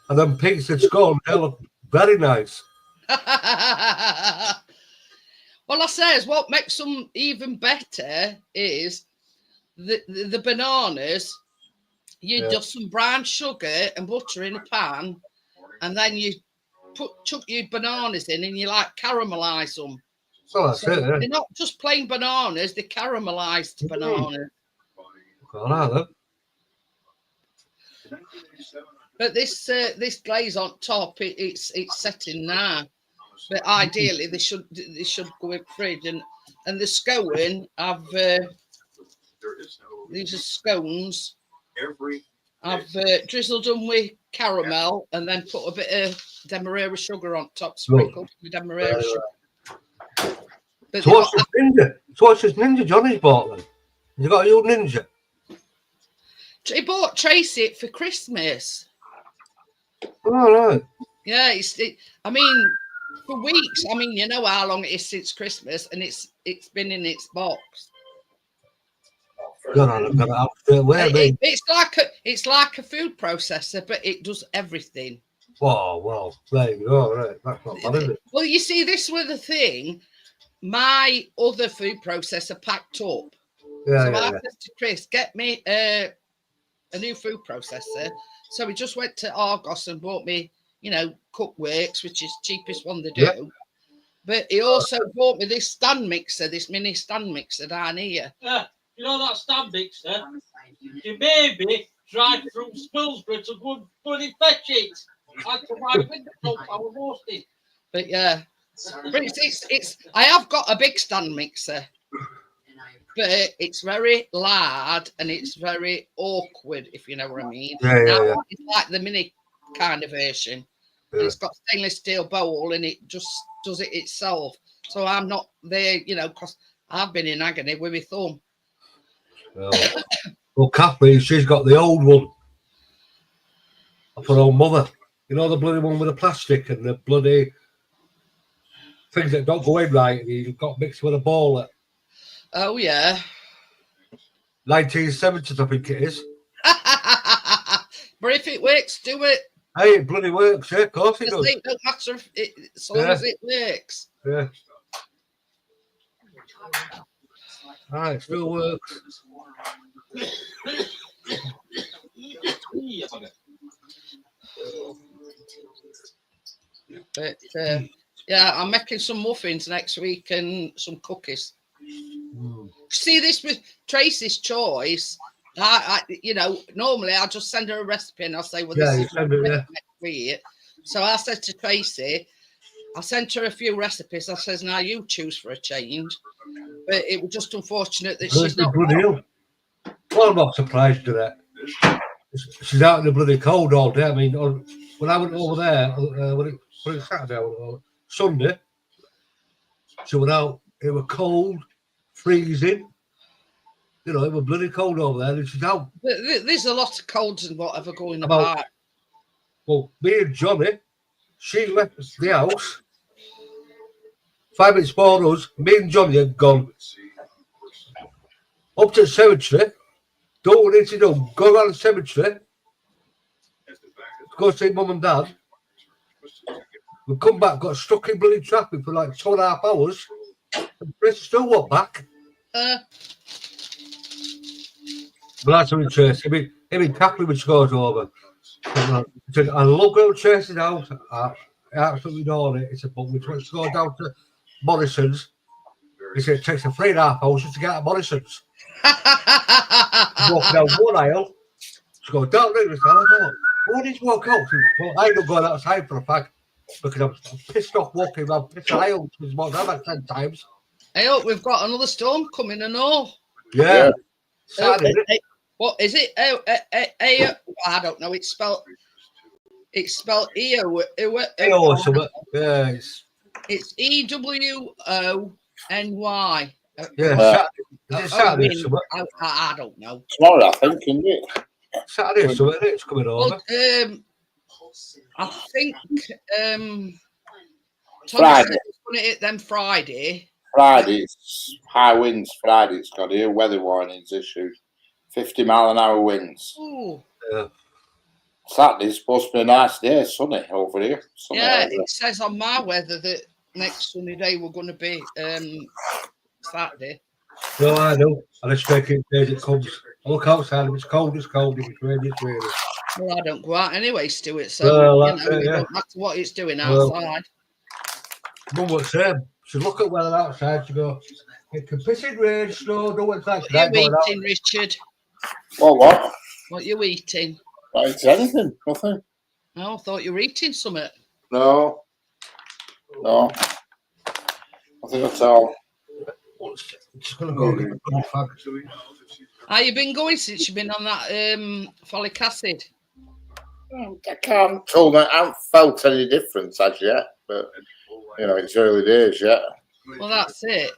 And them pigs and scones, they look very nice. Well, I says what makes them even better is the bananas. You do some brown sugar and butter in a pan, and then you chuck your bananas in, and you like caramelize them. So that's it. Yeah. They're not just plain bananas; they're caramelized bananas. But this glaze on top, it's setting now. But ideally, they should go in fridge, and the scone these are scones. I've drizzled them with caramel and then put a bit of demerara sugar on top, sprinkled with demerara sugar. But so what's this ninja? So what's this ninja Johnny's bought then? You got a new ninja? He bought Tracy it for Christmas. All right. Yeah, I mean, for weeks. I mean, you know how long it is since Christmas, and it's been in its box. God, I've got it out straight away. It's like a food processor, but it does everything. Oh, well, there you go. Right. That's not bad, is it? Well, you see, this was the thing. My other food processor packed up. So I said to Chris, get me a new food processor. So we just went to Argos and bought me, Cookworks, which is the cheapest one they do. But he also bought me this stand mixer, this mini stand mixer down here. Yeah, you know that stand mixer? Your baby drive through Spilsbury to go and bloody fetch it. I had to ride windows up, I was roasting. But yeah, but it's I have got a big stand mixer, but it's very loud and it's very awkward, if you know what I mean. Yeah. It's like the mini kind of version. Yeah. And it's got stainless steel bowl and it just does it itself. So I'm not there, you know, because I've been in agony with my thumb. Well, Kathleen, she's got the old one for her own mother. You know, the bloody one with the plastic and the bloody things that don't go in right. You've got mixed with a ball. Oh, yeah. 1970s, I think it is. But if it works, do it. Hey, it bloody works, yeah, of course it does. It don't matter if it, as long as it works. Yeah. Right, it still works. But yeah, I'm making some muffins next week and some cookies. See, this with Tracy's choice. I you know, normally I'll just send her a recipe and I'll say, well, this is next week. So I said to Tracy, I sent her a few recipes. I says, now you choose for a change. But it was just unfortunate that she's not. Well, I'm not surprised to that. She's out in the bloody cold all day. I mean, when I went over there, when it was Saturday or Sunday, she went out. It was cold, freezing. You know, it was bloody cold over there, and she's out. There's a lot of colds and whatever going about. Well, me and Johnny, she left the house. 5 minutes before us, me and Johnny had gone up to the cemetery. Don't want anything to do. Go around the cemetery. Go see Mum and Dad. We come back, got stuck in bloody traffic for like 2.5 hours. And Chris still walked back. But that's what Tracy. Him and Kathleen would scores over. I love going to Tracy's house. I absolutely adore it. It's a but we want to go down to Morrison's. He said it takes 3.5 hours just to get out of Morrison's. Walking down one aisle. She goes down there. I thought, why did you walk out? Well, I don't go outside for a fact because I'm pissed off walking around pissed aisle. She's walked down like 10 times. Hey, look, we've got another storm coming and all. Yeah. Saturday. What is it? I don't know. It's spelled EO. Yeah, it's EWONY. Yeah, Saturday. I don't know. Tomorrow, I think, isn't it? Saturday, so it's coming over. Well, I think Friday. It's going to hit them Friday. Friday, it's high winds. Friday, it's got here. Weather warnings issued. 50-mile-an-hour winds. Ooh. Yeah. Saturday's supposed to be a nice day, sunny over here. Sunny over it says on my weather that next sunny day we're going to be Saturday. No, I know. I just take it as it comes. I look outside. If it's cold, it's cold. If it's rainy, it's rainy. Well, I don't go out anyway, Stuart. So it don't matter what it's doing outside. Mum was saying, she look at weather outside. She go, it can piss in rain, snow. No one's like that. What are you eating, Richard? Well, what? What are you eating? Not eating anything. Nothing. Oh, I thought you were eating something. No. Nothing at all. Just gonna go get a fag. How you been going since you've been on that folic acid? I can't tell me. I haven't felt any difference as yet, but you know, it's early days yet. Well, that's it.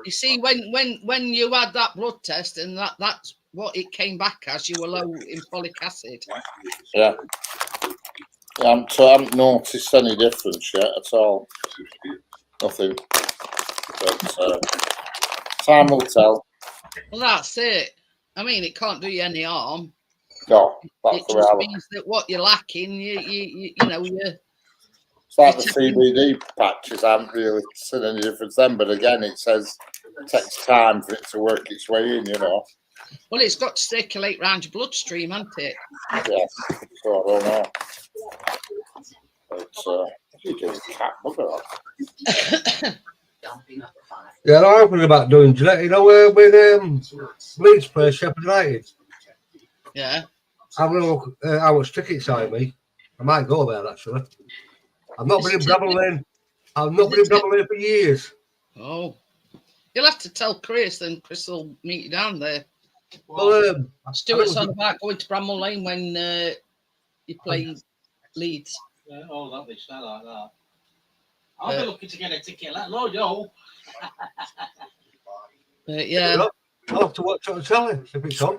You see, when you had that blood test and that's what it came back as, you were low in folic acid. Yeah. I haven't noticed any difference yet at all. Nothing. But time will tell. Well, that's it. I mean, it can't do you any harm. No, that's it just means that what you're lacking, you know, it's like the CBD patches. I haven't really seen any difference then, but again, it says it takes time for it to work its way in, you know. Well, it's got to circulate around your bloodstream, hasn't it? Yes, so I don't know. But You just cat bugger off. Yeah, I'm thinking about doing Jeanette, you know, with Leeds play Sheffield United. Yeah. I'm going to look how much tickets are me. I might go there, actually. I've not been in Bramall Lane. I've not been in Bramall Lane for years. Oh. You'll have to tell Chris, and Chris will meet you down there. Well, Stuart's on about going to Bramall Lane when you play Leeds. Yeah, oh, that'd be sad like that. I'll be looking to get a ticket. Let alone yo. Yeah. I'll have to watch on telly if it's on.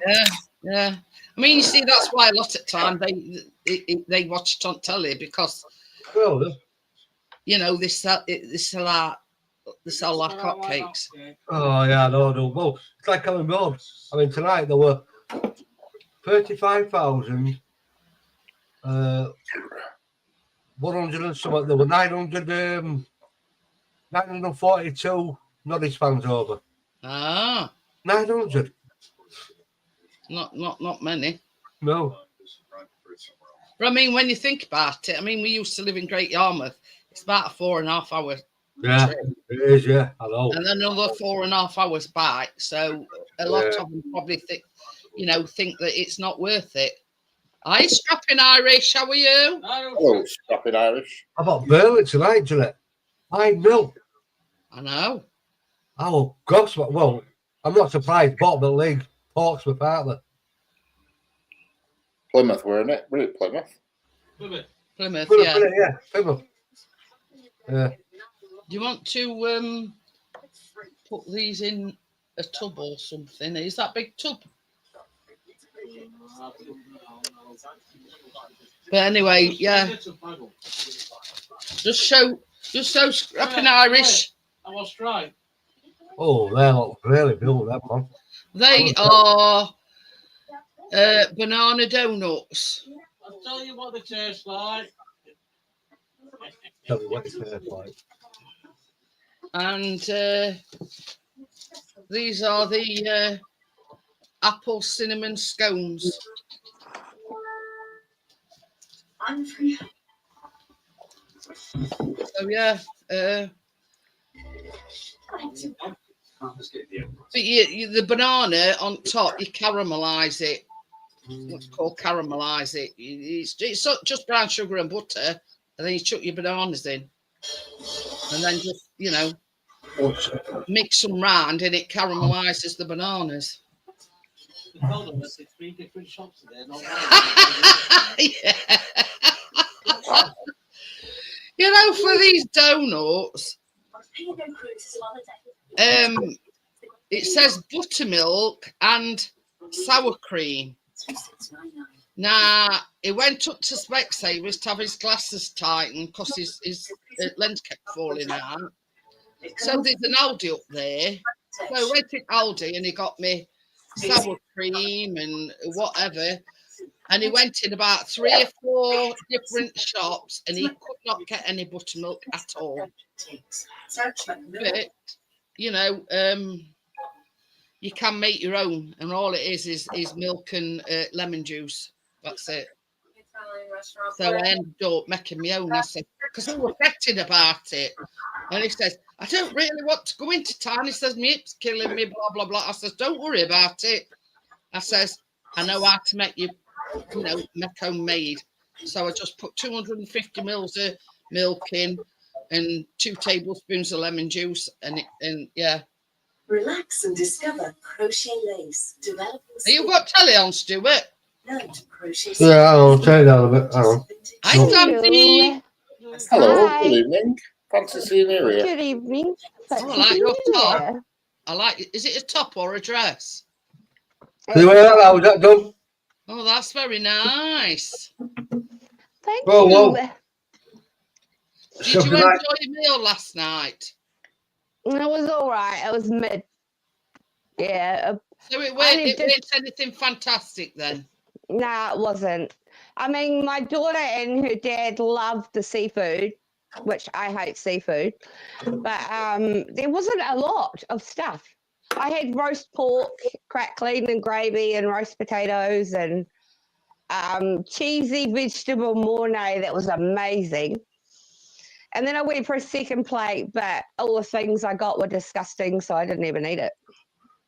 Yeah. I mean, you see, that's why a lot of time they watch it on telly because, you know, they sell like hotcakes. Oh, yeah, no. Well, it's like coming road. I mean, tonight there were 35,000, 100 and something. There were 942 Norwich fans over. Ah. 900. Not many. No. But I mean, when you think about it, I mean, we used to live in Great Yarmouth. It's about a 4.5 hour Yeah, trip. it is, yeah, I know. And then another 4.5 hours back. So a lot of them probably think that it's not worth it. Hi, Strapping Irish. How are you? Hello, Strapping Irish. I bought Burley tonight, Jeanette. I know. I know. Oh, gosh, well, I'm not surprised. Bottom of the league, Portsmouth, aren't they? Plymouth, weren't it? Were it Plymouth? Plymouth, Yeah, Plymouth. Yeah. Do you want to put these in a tub or something? Is that big tub? But anyway, yeah. Just show Strapping Irish. I was right. Oh, they look really good, that one. They are banana donuts. I'll tell you what they taste like. Tell me what it tastes like. And these are the apple cinnamon scones. So yeah, but the banana on top, you caramelise it. What's called caramelise it. It's just brown sugar and butter, and then you chuck your bananas in, and then just mix them round, and it caramelises the bananas. They told us there's 3 different shops there. Yeah. You know, for these donuts, it says buttermilk and sour cream. Now, he went up to Specsavers to have his glasses tightened because his lens kept falling out. So there's an Aldi up there. So I went to Aldi and he got me sour cream and whatever. And he went in about 3 or 4 different shops and he could not get any buttermilk at all. But, you can make your own, and all it is milk and lemon juice. That's it. So I ended up making my own. I said, because we were fretting about it. And he says, I don't really want to go into town. He says, my hip's killing me, blah, blah, blah. I says, don't worry about it. I says, I know how to make make homemade. So I just put 250 mils of milk in and 2 tablespoons of lemon juice. And yeah. Relax and discover crochet lace. Developing. You got telly on, Stuart? Learn to crochet. Yeah, I'll take that a bit. Hang on. Hi, Sandy. Hello, Hi. good evening. Fancy seeing you here. Good evening. I like your top. I like it. Is it a top or a dress? See where that was that done? Oh, that's very nice. Thank Whoa, you. whoa. Did you enjoy your meal last night? It was all right. It was mid. Yeah. So it weren't anything fantastic then? Nah, it wasn't. I mean, my daughter and her dad loved the seafood, which I hate seafood, but there wasn't a lot of stuff. I had roast pork, crackling and gravy, and roast potatoes, and cheesy vegetable mornay that was amazing. And then I went for a second plate, but all the things I got were disgusting, so I didn't even eat it.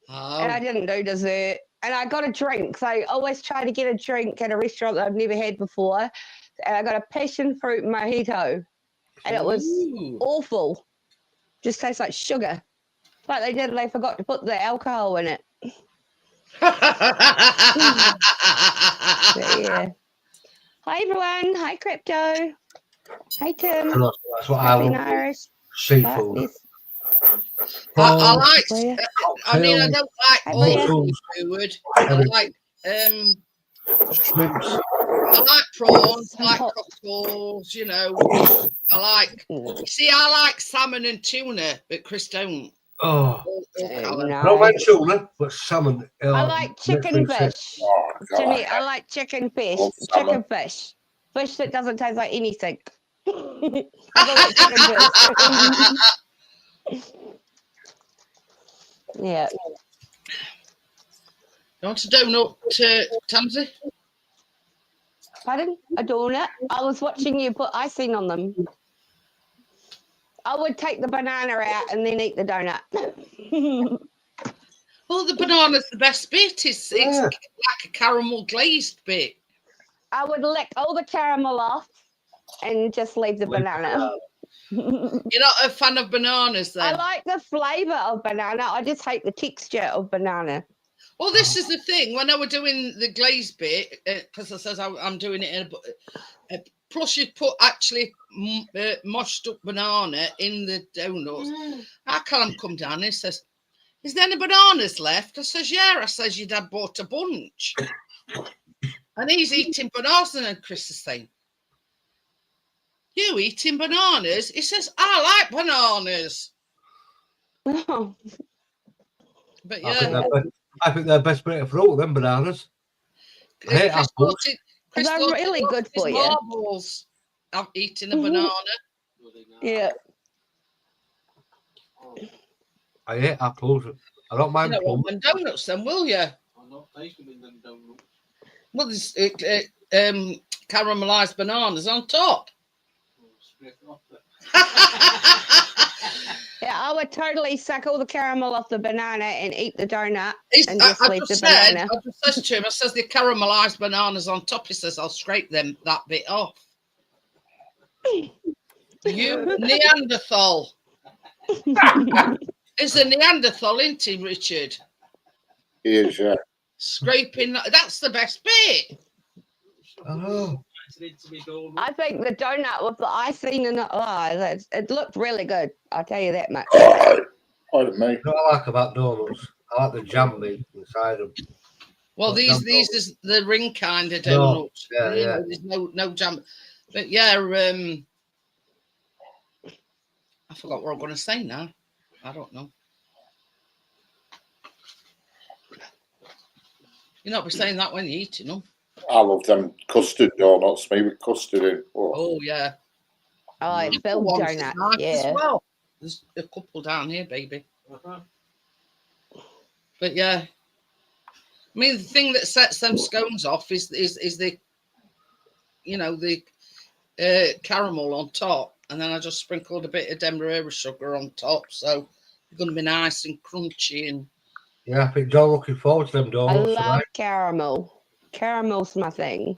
And I Oh, didn't do dessert. And I got a drink. So I always try to get a drink at a restaurant that I've never had before. And I got a passion fruit mojito. And it was ooh. awful. Just tastes like sugar. Like they forgot to put the alcohol in it. But yeah. Hi everyone. Hi Crypto. Hi Tim. And that's what I Happy love. Irish. Seafood. I like. Bria. I mean, I don't like Hi, all Bria. seafood. I like. Shrimps. I like prawns. I So like hot. cockles. You know. I like. See, I like salmon and tuna, but Chris don't. Oh, Callum. I don't No. mind tuna, but salmon. I like chicken fish. Oh, God. Jimmy, I like chicken fish. Love salmon. Chicken fish. Fish that doesn't taste like anything. I like chicken fish. Yeah. You want a donut, Tansy? Pardon? A donut? I was watching you put icing on them. I would take the banana out and then eat the donut. Well, the banana's the best bit. It's Yeah. like a caramel glazed bit. I would lick all the caramel off and just leave the banana. You're not a fan of bananas, I then? like the flavour of banana. I just hate the texture of banana. Well, this is the thing. When I were doing the glazed bit, because I says I'm doing it in plus you put actually mushed up banana in the donuts. Our Callum come down and he says, "Is there any bananas left?" I says, "Yeah." I says, "Your dad bought a bunch." And he's eating bananas, and Chris is saying, "You eating bananas?" He says, "I like bananas." Oh, But I think yeah, they're best bit of fruit, them bananas. I hate Chris apples. thought Chris they're thought really he lost good his for you. marbles of eating a banana. Yeah. I hate apples. I don't You mind don't plums. want them donuts then, will you? I'm not tasting them donuts. Well, there's caramelised bananas on top. Scrape it off there. Yeah, I would totally suck all the caramel off the banana and eat the donut He's- and just leave the banana. I just said to him, I says the caramelised bananas on top. He says, "I'll scrape that bit off." You Neanderthal. Is a Neanderthal, isn't he, Richard? He is, yeah. Scraping, that's the best bit. Oh, I think the donut with the icing and it looked really good. I'll tell you that much. Pardon me. what I like about donuts, I like the jam bit inside them. Well, What these jam is the ring kind of No, donuts. yeah, You know, yeah. there's no jam. But yeah, I forgot what I'm going to say now. I don't know. You're not be saying that when you're eating them. I love them custard donuts, me with custard in. Oh, Oh yeah. Oh, it's filled Ones is donut. nice as Yeah. well. There's a couple down here, baby. But yeah, I mean the thing that sets them scones off is the, you know, the caramel on top, and then I just sprinkled a bit of demerara sugar on top, so they're going to be nice and crunchy. And Yeah, I think John looking forward to them I donuts love tonight. caramel. Caramel's my thing.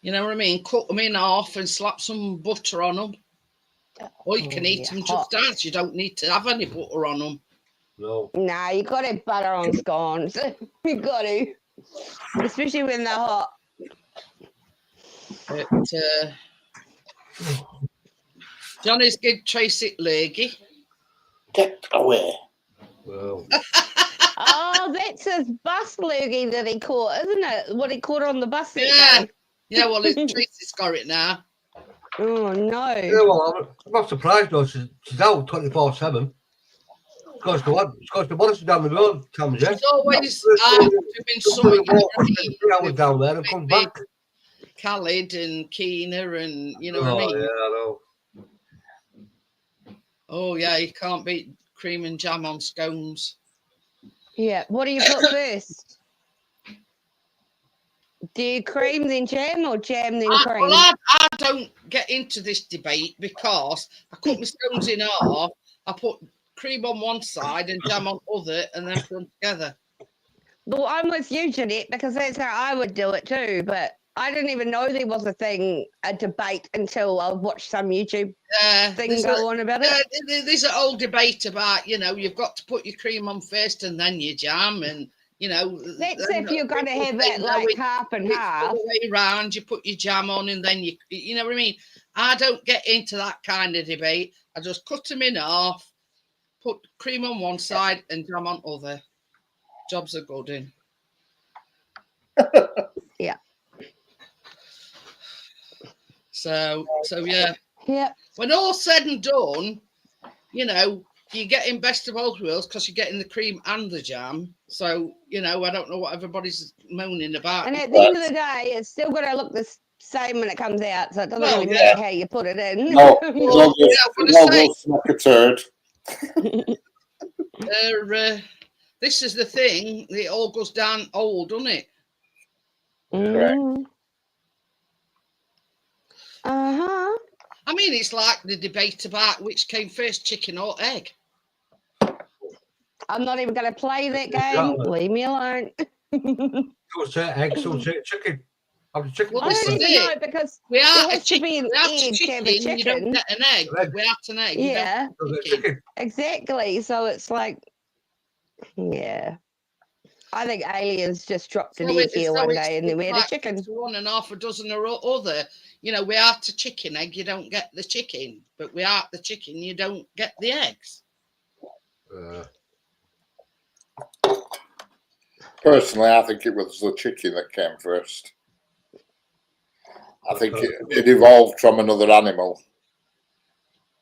you know what I mean. Cut them in half and slap some butter on them, or you can Oh, eat yeah, them hot. just as. You don't need to have any butter on them. No. Nah, you got to butter on scones. You got to, especially when they're hot. But Johnny's good Tracy leggy. get away. Well, Oh, that's his bus loogie that he caught, isn't it? What he caught on the bus that Yeah. day. Yeah, well, Tracy's got it now. Oh no. yeah, well, I'm not surprised though. She's out 24/7. Goes to Morrison down the road, Tom's, yeah. She's always doing something. 3 hours down there and comes back. Khalid and Keena and you know what I Oh, mean? yeah, I know. Oh yeah, you can't beat cream and jam on scones. Yeah. What do you put first? Do you cream then jam or jam then Well, cream? I don't get into this debate because I cut my scones in half. I put cream on one side and jam on other, and then put them together. Well, I'm with you, Jeanette, because that's how I would do it too. But I didn't even know there was a debate until I watched some YouTube thing there's go on about it. There's an old debate about, you've got to put your cream on first and then your jam, and That's if you're going to have it like half and it's half. the other way round. You put your jam on and then you know what I mean. I don't get into that kind of debate. I just cut them in half, put cream on one side and jam on other. Jobs are good in. Yeah. So yeah. Yeah. When all's said and done, you're getting best of both worlds because you're getting the cream and the jam. So, I don't know what everybody's moaning about. And at the end of the day, it's still going to look the same when it comes out. So it doesn't really matter how you put it in. No, no, smack a turd. This is the thing. It all goes down old, doesn't it? Mm. Uh-huh. I mean, it's like the debate about which came first, chicken or egg. I'm not even going to play that game. Leave me alone. What's that? Egg, sausage, chicken. Well, I this don't is even know it. because We are there a has to be chicken. an We are egg to have a chicken. You don't chicken. get an egg. We are an egg. You Yeah, don't get chicken. exactly. So it's like, yeah. I think aliens just dropped an egg here one day and then we had a chicken. It's one and half a dozen or other. We are to chicken egg. You don't get the chicken, but we are the chicken. You don't get the eggs. Personally, I think it was the chicken that came first. I think it evolved from another animal.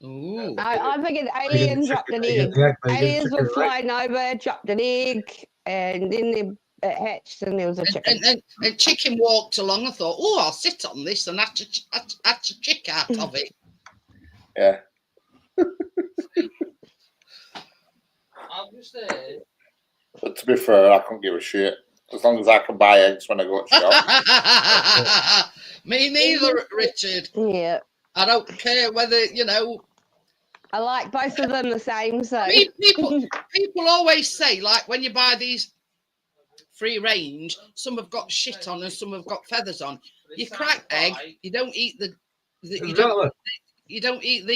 Ooh. I think an alien dropped an egg. Aliens were flying over, dropped an egg, and then it hatched and there was a chicken. And chicken walked along and thought, oh, I'll sit on this and hatch a chick out of it. Yeah. I'm just there. But to be fair, I couldn't give a shit. As long as I can buy eggs when I go to shop. Me neither, Richard. Yeah. I don't care whether, I like both of them the same. So people always say, like, when you buy these free range, some have got shit on and some have got feathers on. You crack egg, you don't eat you don't eat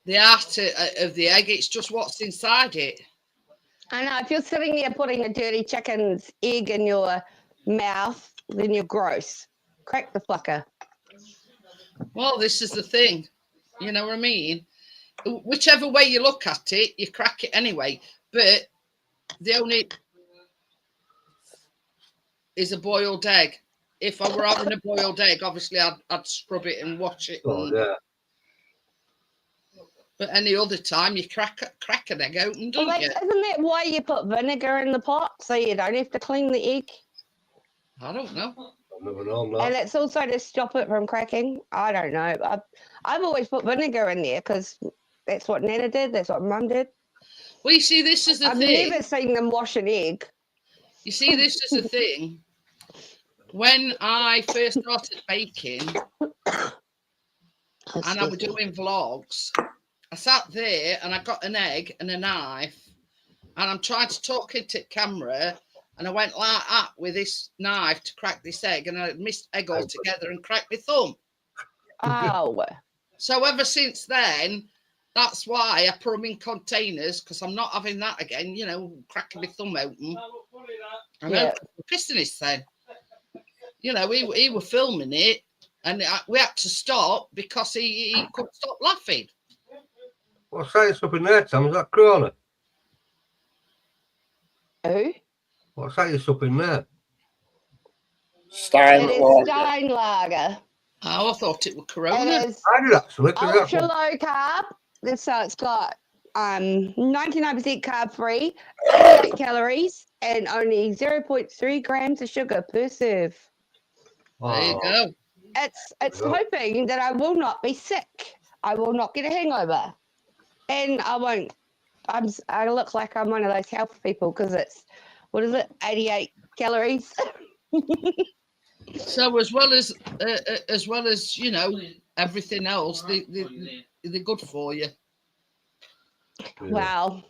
the heart of the egg. It's just what's inside it. I know if you're sitting there putting a dirty chicken's egg in your mouth, then you're gross. Crack the fucker. Well, this is the thing. You know what I mean? Whichever way you look at it, you crack it anyway. But the only is a boiled egg. If I were having a boiled egg, obviously I'd scrub it and wash it. But any other time, you crack an egg open, don't you? Isn't that why you put vinegar in the pot so you don't have to clean the egg? I don't know. And it's also to stop it from cracking. I don't know. I've always put vinegar in there because that's what Nana did. That's what Mum did. Well, you see, this is the thing. I've never seen them wash an egg. You see, this is the thing. When I first started baking and I was doing vlogs, I sat there and I got an egg and a knife and I'm trying to talk into camera and I went like that with this knife to crack this egg and I missed egg altogether and cracked my thumb. Oh. So ever since then, that's why I put them in containers because I'm not having that again, cracking my thumb open. I know, pissing his then. He was filming it and we had to stop because he couldn't stop laughing. What's that up in there, Tom? Is that Corona? Who? What's that up in there? Steinlager. Oh, I thought it was Corona. It is I did actually. ultra low carb. So it's got 99% carb free, 88 calories, and only 0.3 grams of sugar per serve. There you go. It's hoping that I will not be sick. I will not get a hangover. And I won't. I look like I'm one of those health people because it's, 88 calories. So as well as you know everything else, they're good for you. Wow.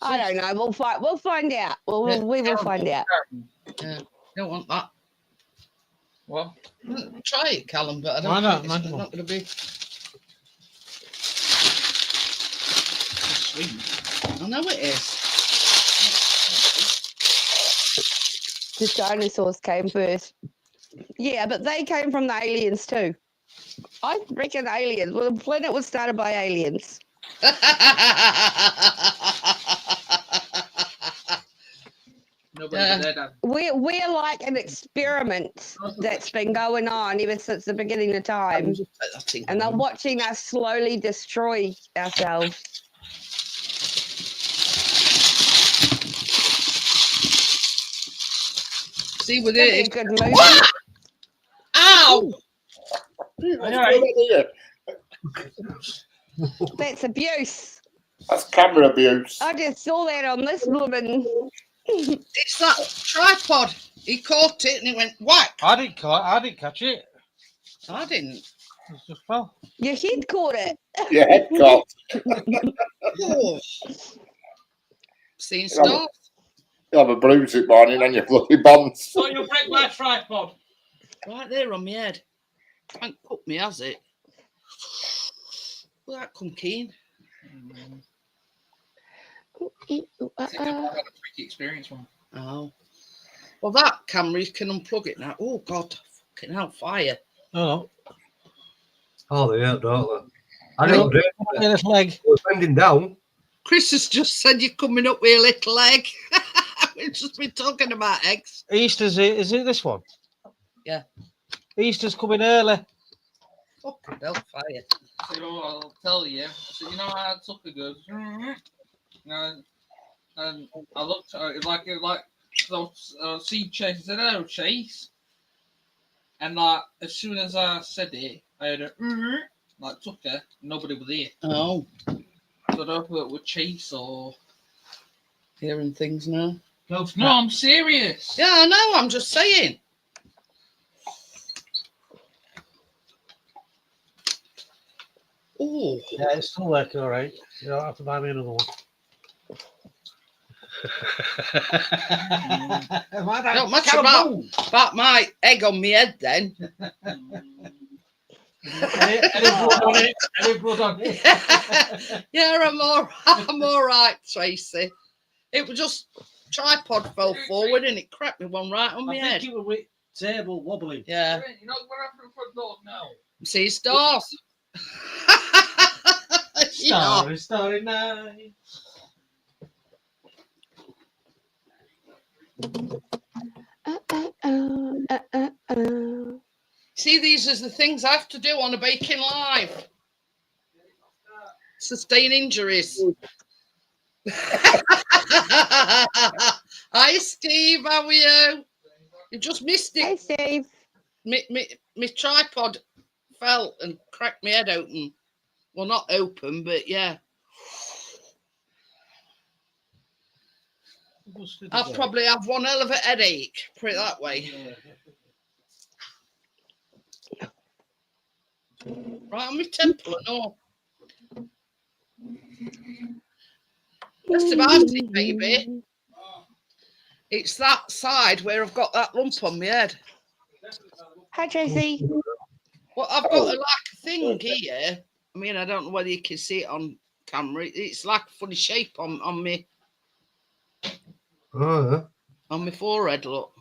I don't know. We'll find. We'll find out. We will find out. Yeah, don't want that. Well, Try it, Callum, but I Why don't not? think it's not going to be sweet. I know it is. The dinosaurs came first. Yeah, but they came from the aliens too. I reckon aliens. Well, the planet was started by aliens. nobody Yeah. did that. We're like an experiment that's been going on ever since the beginning of time, and they're watching us slowly destroy ourselves. See with Could be a it. good movie. Ow! That's abuse. That's camera abuse. I just saw that on this woman. It's that tripod. He caught it and it went whack. I didn't catch it. I didn't. It just fell. Your head caught it. Your head caught. Oh. Seeing stars. You have a bruise this morning on your bloody bonds. So you break my tripod. Right there on my head. Can't cut me, has it? Well, that come keen. I think I've had a freaky experience one. Oh. Well, that camera, you can unplug it now. Oh, God. Fucking hell, fire. Oh, Oh, they hurt, don't they? I don't do it. his leg. We're bending down. Chris has just said you're coming up with a little egg. We've just been talking about eggs. Easter's is it this one? Yeah. Easter's coming early. Fucking hell, fire. So I'll tell you. So you know how Tucker goes, and I looked at it like seed Chase. I said, "Hello, Chase," and like as soon as I said it, I heard a like Tucker. Nobody was there. Oh, So I don't know if it was Chase or. hearing things now. No, I'm serious. Yeah, I know. I'm just saying. Oh, Yeah, it's still working all right. You don't have to buy me another one. don't matter about my egg on my head then. Any blood on it? Any blood on it? Yeah, I'm all right, Tracy. It was just tripod fell forward and it cracked me one right on my I head. think it was with table wobbling. Yeah. You know what happened to front door now? See stars. Starry night. See, these are the things I have to do on a baking live. Sustain injuries. Hi, Steve. How are you? You just missed Hey, it. Steve. My tripod fell and cracked my head open. Well, not open, but yeah. I'll probably have one hell of a headache. Put it that way. Right on my temple and all. That's about it, baby. It's that side where I've got that lump on my head. Hi, Tracy. Well, I've got a thing here. I mean, I don't know whether you can see it on camera. It's like a funny shape on me. Oh, On my forehead, look.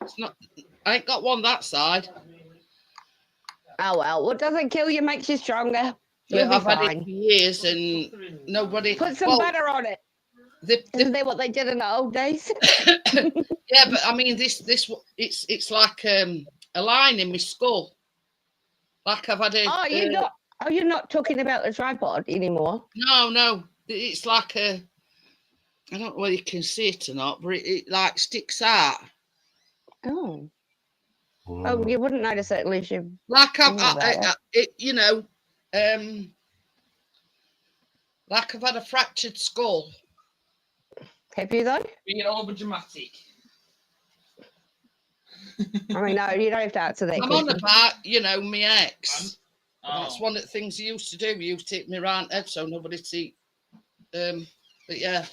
It's not. I ain't got one that side. Oh well, what doesn't kill you makes you stronger. You'll But be I've had it fine. for years, and nobody. Put some butter on it. Isn't that what they did in the old days? Yeah, but I mean, this it's like a line in my skull. Like I've had a. Oh, you're not talking about the tripod anymore. No, it's like a. I don't know whether you can see it or not, but it like sticks out. Oh. Oh, you wouldn't notice it unless you. Like like I've had a fractured skull. Have you though? Being over dramatic. I mean, no, you don't have to answer that I'm on question. about, you know, my ex. That's Oh. one of the things he used to do. He used to take me round head so nobody see. But yeah,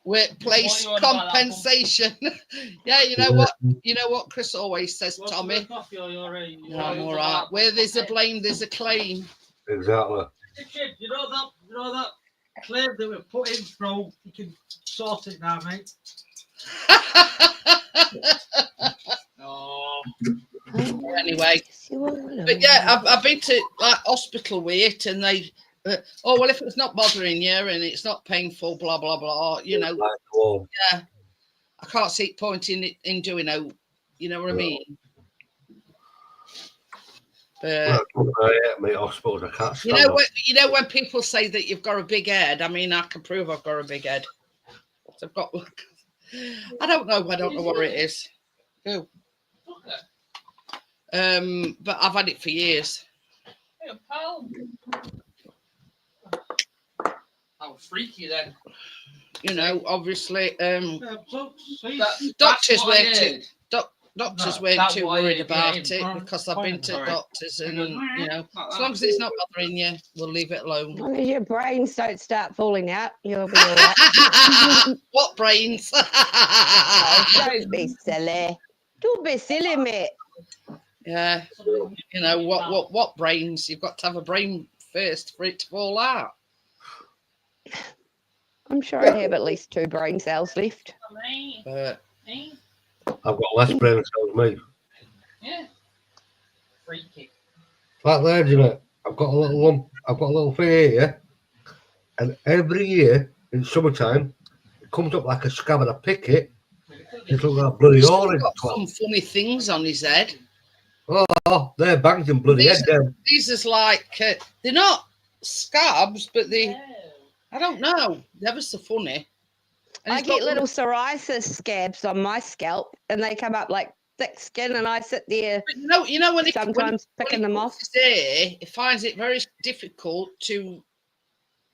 workplace What are you on about that, compensation. Yeah, you know what? You know what Chris always says, What's Tommy. the coffee or your No, I'm all right. Where there's a blame, there's a claim. Exactly. Richard, you know that claim that we put in through, you can sort it now, mate. Oh. Anyway, but yeah, I've been to like hospital with it, and they, oh well, if it's not bothering you and it's not painful, blah blah blah, you know, Like warm. yeah, I can't see point in doing out, you know what I mean? But Mate, I suppose I can't you stand know when people say that you've got a big head, I mean, I can prove I've got a big head. I've got, I don't know what it is. Who? But I've had it for years. Hey, pal. How freaky then. You know, obviously, That's doctors what I weren't too, heard. doctors No, weren't that's too what I worried heard, about yeah, it because I've been to sorry. doctors and, It goes, you know, like as long as it's not bothering you, we'll leave it alone. As long as your brains don't start falling out, you'll be all right. What brains? Oh, don't be silly. Don't be silly, mate. Yeah, you know, what brains? You've got to have a brain first for it to fall out. I'm sure I have at least 2 brain cells left. But I've got less brain cells than me. Yeah. Freaky. Like there, Jeanette, I've got a little lump, I've got a little thing here, and every year in summertime, it comes up like a scab and I pick it, it's like a bloody he's orange. got some funny things on his head. Oh, they're bangs and bloody head down. These is like, they're not scabs, but they, I don't know, they're ever so funny. And I he's get got little psoriasis scabs on my scalp, and they come up like thick skin, and I sit there but you know when sometimes picking them off. His hair, he finds it very difficult to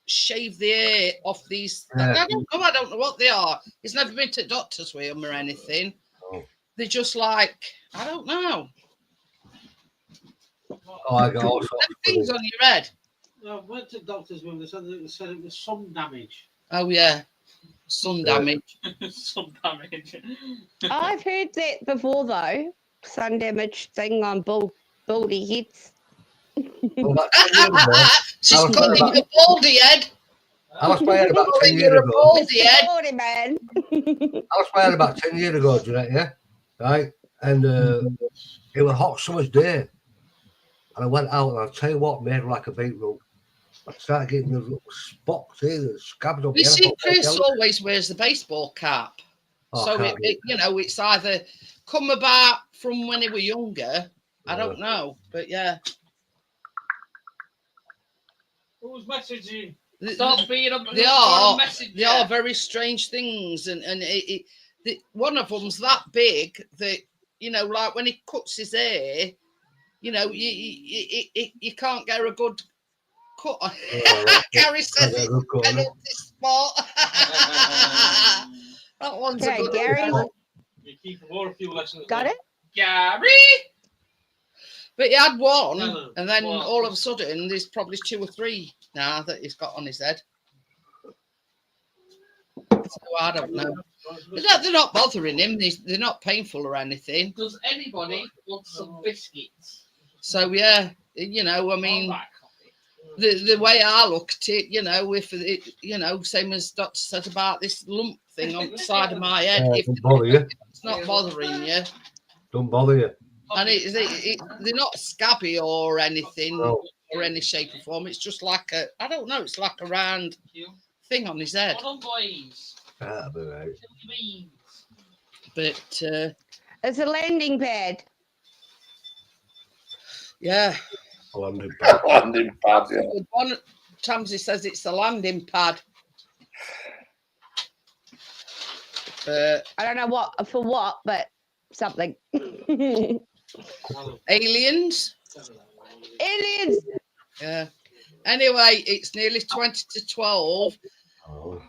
shave the hair off these. Yeah. I don't know what they are. He's never been to doctors with them or anything. Oh. They're just like, I don't know. Oh, I got all sorts of Things on your head. I went to doctors with them. They said it was sun damage. Oh yeah, sun damage. Some damage. I've heard that before, though. Sun damage thing on baldy heads. Well, that's 10 years ago. She's I was calling about- you a baldy head. I was playing about 10 Calling years you a ago. baldy head. Baldy man. I was playing about 10 years ago, Jeanette, yeah? Right? And it was a hot summer's day. And I went out and I'll tell you what, made like a beetroot. I started getting those little spots here, the scabs up You here. I see, thought, Chris always wears the baseball cap. oh, So, I can't you know, it's either come about from when he were younger. I don't know. But yeah. Who's messaging? Stop being a They a are. messenger. They are very strange things. And one of them's that big that, you know, like when he cuts his hair, you know, you can't get a good cut. Gary says it's a penalty spot. That one's Okay, a good Gary. one. You keep a few lessons. Got it? Gary. But he had one, Hello. and then What? all of a sudden, there's probably 2 or 3 now that he's got on his head. So I don't know. They're not bothering him. They're not painful or anything. Does anybody want some biscuits? So yeah, you know, I mean, All that coffee. the way I look at it, you know, if it, you know, same as Doctor said about this lump thing on the side of my head, if don't bother you. it's not bothering you, Don't bother you. and they're not scabby or anything No. or any shape or form. It's just like I don't know. It's like a round thing on his head. Hold on, boys. That'll be right. Chili beans. But It's a landing pad. yeah, Landing pad. Landing pad, yeah. good one. Tamsy says it's the landing pad. I don't know what for what, but something. Aliens. Aliens. Yeah. Anyway, it's nearly 20 to 12. Oh.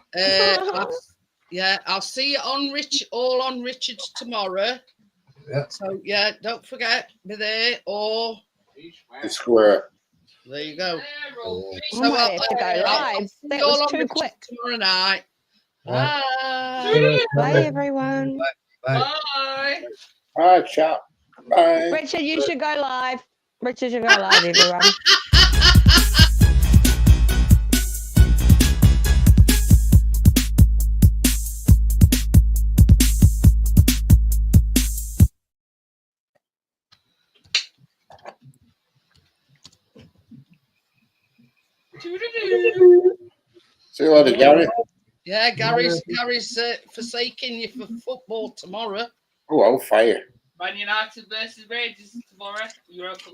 I'll see you on all on Richard's tomorrow. So yeah, don't forget, be there or The square. there you go. I So might have to go I'll live. see That you was all on too the quick. tomorrow night. Yeah. Bye. Bye, everyone. Bye. Bye. Bye, chap. Bye. Richard, you should go live. Richard should go live, everyone. Doo-doo-doo. See you later, Gary. Yeah, Gary's forsaking you for football tomorrow. Oh, I'll fire. Man United versus Rangers tomorrow. Europa League.